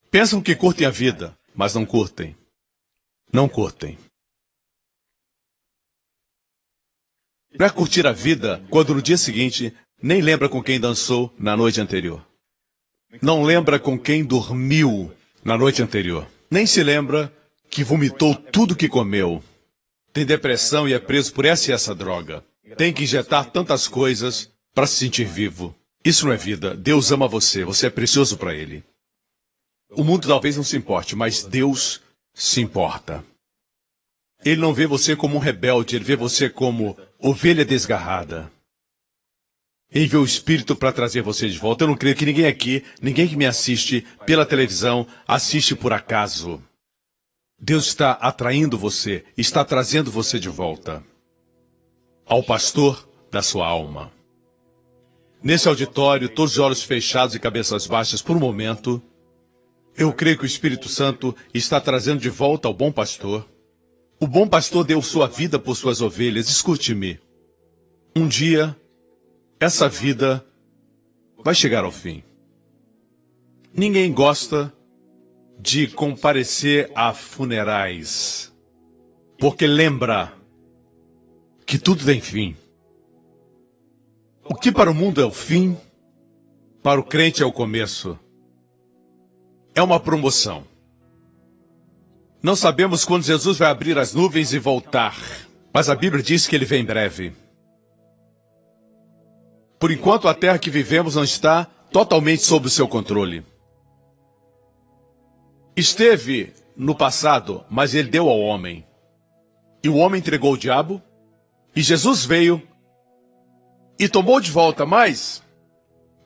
Pensam que curtem a vida, mas não curtem. Não curtem. Não é curtir a vida quando no dia seguinte nem lembra com quem dançou na noite anterior. Não lembra com quem dormiu na noite anterior. Nem se lembra que vomitou tudo que comeu. Tem depressão e é preso por essa e essa droga. Tem que injetar tantas coisas para se sentir vivo. Isso não é vida. Deus ama você. Você é precioso para Ele. O mundo talvez não se importe, mas Deus se importa. Ele não vê você como um rebelde, Ele vê você como ovelha desgarrada. Ele enviou o Espírito para trazer você de volta. Eu não creio que ninguém aqui, ninguém que me assiste pela televisão, assiste por acaso. Deus está atraindo você, está trazendo você de volta ao pastor da sua alma. Nesse auditório, todos os olhos fechados e cabeças baixas por um momento, eu creio que o Espírito Santo está trazendo de volta ao bom pastor. O bom pastor deu sua vida por suas ovelhas. Escute-me. Um dia, essa vida vai chegar ao fim. Ninguém gosta de comparecer a funerais, porque lembra que tudo tem fim. O que para o mundo é o fim, para o crente é o começo. É uma promoção. Não sabemos quando Jesus vai abrir as nuvens e voltar, mas a Bíblia diz que Ele vem em breve. Por enquanto, a terra que vivemos não está totalmente sob o seu controle. Esteve no passado, mas Ele deu ao homem. E o homem entregou o diabo, e Jesus veio e tomou de volta, mas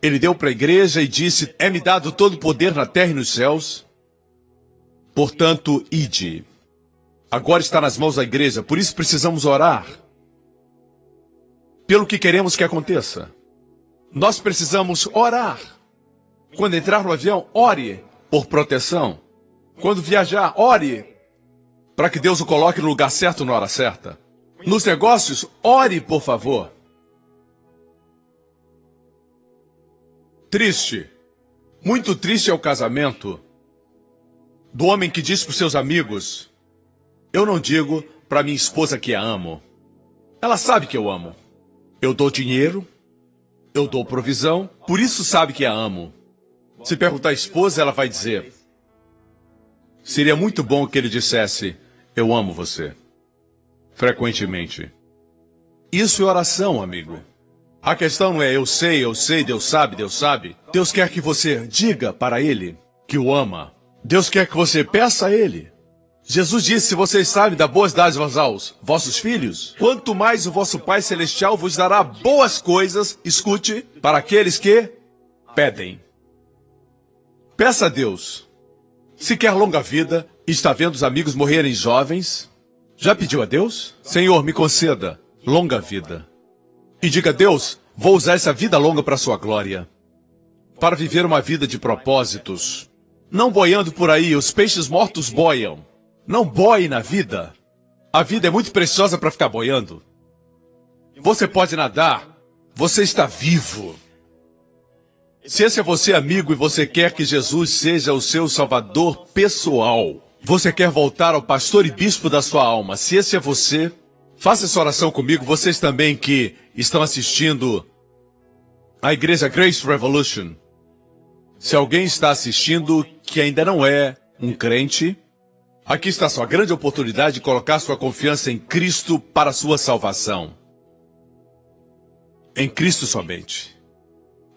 Ele deu para a igreja e disse: é-me dado todo o poder na terra e nos céus. Portanto, ide. Agora está nas mãos da igreja, por isso precisamos orar pelo que queremos que aconteça. Nós precisamos orar. Quando entrar no avião, ore por proteção. Quando viajar, ore para que Deus o coloque no lugar certo na hora certa. Nos negócios, ore, por favor. Triste, muito triste é o casamento do homem que diz para os seus amigos: eu não digo para minha esposa que a amo. Ela sabe que eu amo. Eu dou dinheiro, eu dou provisão, por isso sabe que a amo. Se perguntar à esposa, ela vai dizer: seria muito bom que ele dissesse: eu amo você. Frequentemente. Isso é oração, amigo. A questão não é eu sei, Deus sabe, Deus sabe. Deus quer que você diga para Ele que o ama. Deus quer que você peça a Ele. Jesus disse: se vocês sabem dar boas dádivas aos vossos filhos, quanto mais o vosso Pai Celestial vos dará boas coisas, escute, para aqueles que pedem. Peça a Deus. Se quer longa vida e está vendo os amigos morrerem jovens, já pediu a Deus? Senhor, me conceda longa vida. E diga a Deus, vou usar essa vida longa para a sua glória. Para viver uma vida de propósitos. Não boiando por aí, os peixes mortos boiam. Não boie na vida. A vida é muito preciosa para ficar boiando. Você pode nadar. Você está vivo. Se esse é você, amigo, e você quer que Jesus seja o seu salvador pessoal, você quer voltar ao pastor e bispo da sua alma, se esse é você, faça essa oração comigo. Vocês também que estão assistindo a Igreja Grace Revolution. Se alguém está assistindo que ainda não é um crente, aqui está a sua grande oportunidade de colocar sua confiança em Cristo para a sua salvação. Em Cristo somente.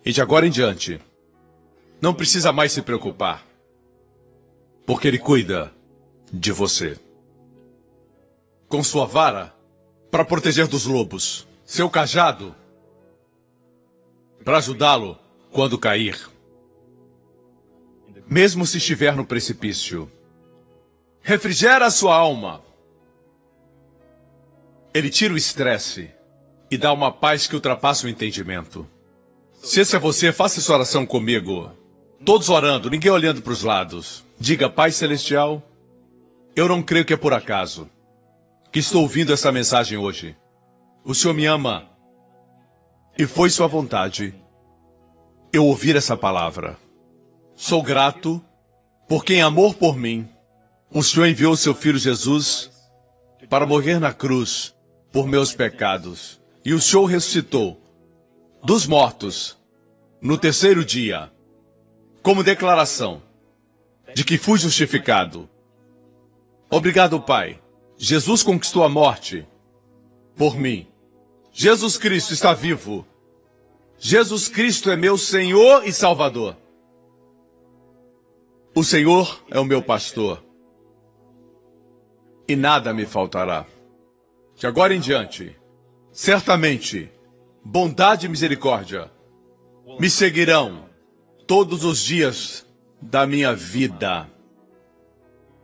E de agora em diante, não precisa mais se preocupar, porque Ele cuida de você. Com sua vara, para proteger dos lobos, seu cajado, para ajudá-lo quando cair. Mesmo se estiver no precipício, refrigera a sua alma. Ele tira o estresse e dá uma paz que ultrapassa o entendimento. Se esse é você, faça essa oração comigo. Todos orando, ninguém olhando para os lados. Diga, Pai Celestial, eu não creio que é por acaso que estou ouvindo essa mensagem hoje. O Senhor me ama e foi sua vontade eu ouvir essa palavra. Sou grato porque em amor por mim, o Senhor enviou seu Filho Jesus para morrer na cruz por meus pecados. E o Senhor ressuscitou dos mortos no terceiro dia, como declaração de que fui justificado. Obrigado, Pai. Jesus conquistou a morte por mim. Jesus Cristo está vivo. Jesus Cristo é meu Senhor e Salvador. O Senhor é o meu pastor e nada me faltará. De agora em diante, certamente, bondade e misericórdia me seguirão todos os dias da minha vida.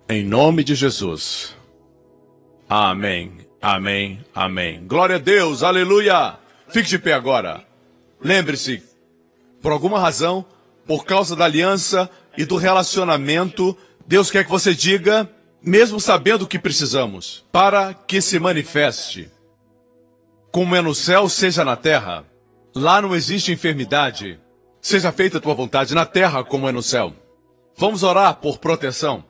Em nome de Jesus. Amém, amém, amém. Glória a Deus, aleluia. Fique de pé agora. Lembre-se, por alguma razão, por causa da aliança e do relacionamento, Deus quer que você diga, mesmo sabendo o que precisamos, para que se manifeste. Como é no céu, seja na terra. Lá não existe enfermidade. Seja feita a tua vontade na terra como é no céu. Vamos orar por proteção.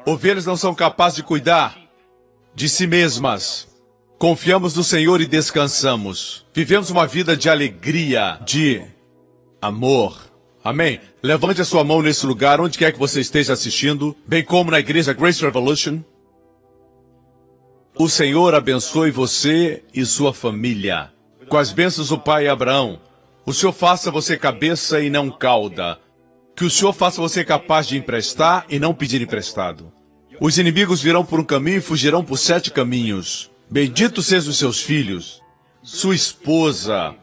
Ovelhas não são capazes de cuidar de si mesmas. Confiamos no Senhor e descansamos. Vivemos uma vida de alegria, de amor. Amém? Levante a sua mão nesse lugar, onde quer que você esteja assistindo, bem como na Igreja Grace Revolution. O Senhor abençoe você e sua família. Com as bênçãos do Pai Abraão, o Senhor faça você cabeça e não cauda. Que o Senhor faça você capaz de emprestar e não pedir emprestado. Os inimigos virão por um caminho e fugirão por 7 caminhos. Bendito sejam os seus filhos, sua esposa.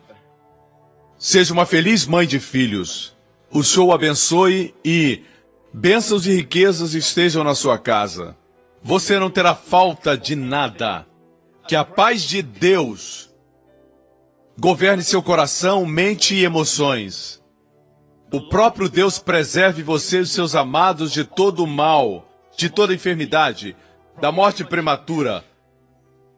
Seja uma feliz mãe de filhos. O Senhor o abençoe e bênçãos e riquezas estejam na sua casa. Você não terá falta de nada. Que a paz de Deus governe seu coração, mente e emoções. O próprio Deus preserve você e os seus amados de todo o mal, de toda enfermidade, da morte prematura.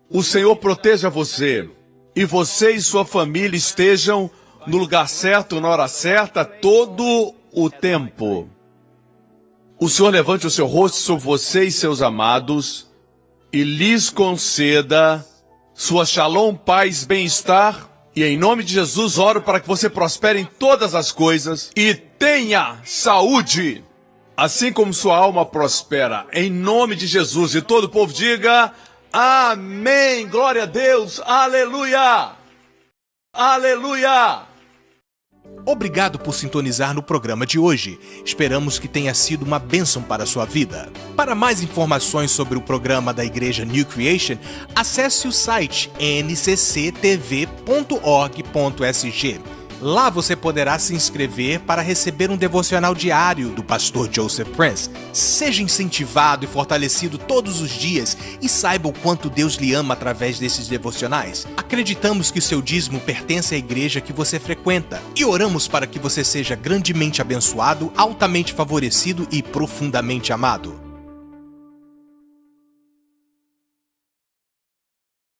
O Senhor proteja você, e você e sua família estejam no lugar certo, na hora certa, todo o tempo. O Senhor levante o seu rosto sobre você e seus amados, e lhes conceda sua shalom, paz, bem-estar. E em nome de Jesus, oro para que você prospere em todas as coisas e tenha saúde, assim como sua alma prospera. Em nome de Jesus. E todo o povo diga, amém. Glória a Deus. Aleluia. Aleluia. Obrigado por sintonizar no programa de hoje. Esperamos que tenha sido uma bênção para a sua vida. Para mais informações sobre o programa da Igreja New Creation, acesse o site ncctv.org.sg. Lá você poderá se inscrever para receber um devocional diário do pastor Joseph Prince. Seja incentivado e fortalecido todos os dias e saiba o quanto Deus lhe ama através desses devocionais. Acreditamos que o seu dízimo pertence à igreja que você frequenta e oramos para que você seja grandemente abençoado, altamente favorecido e profundamente amado.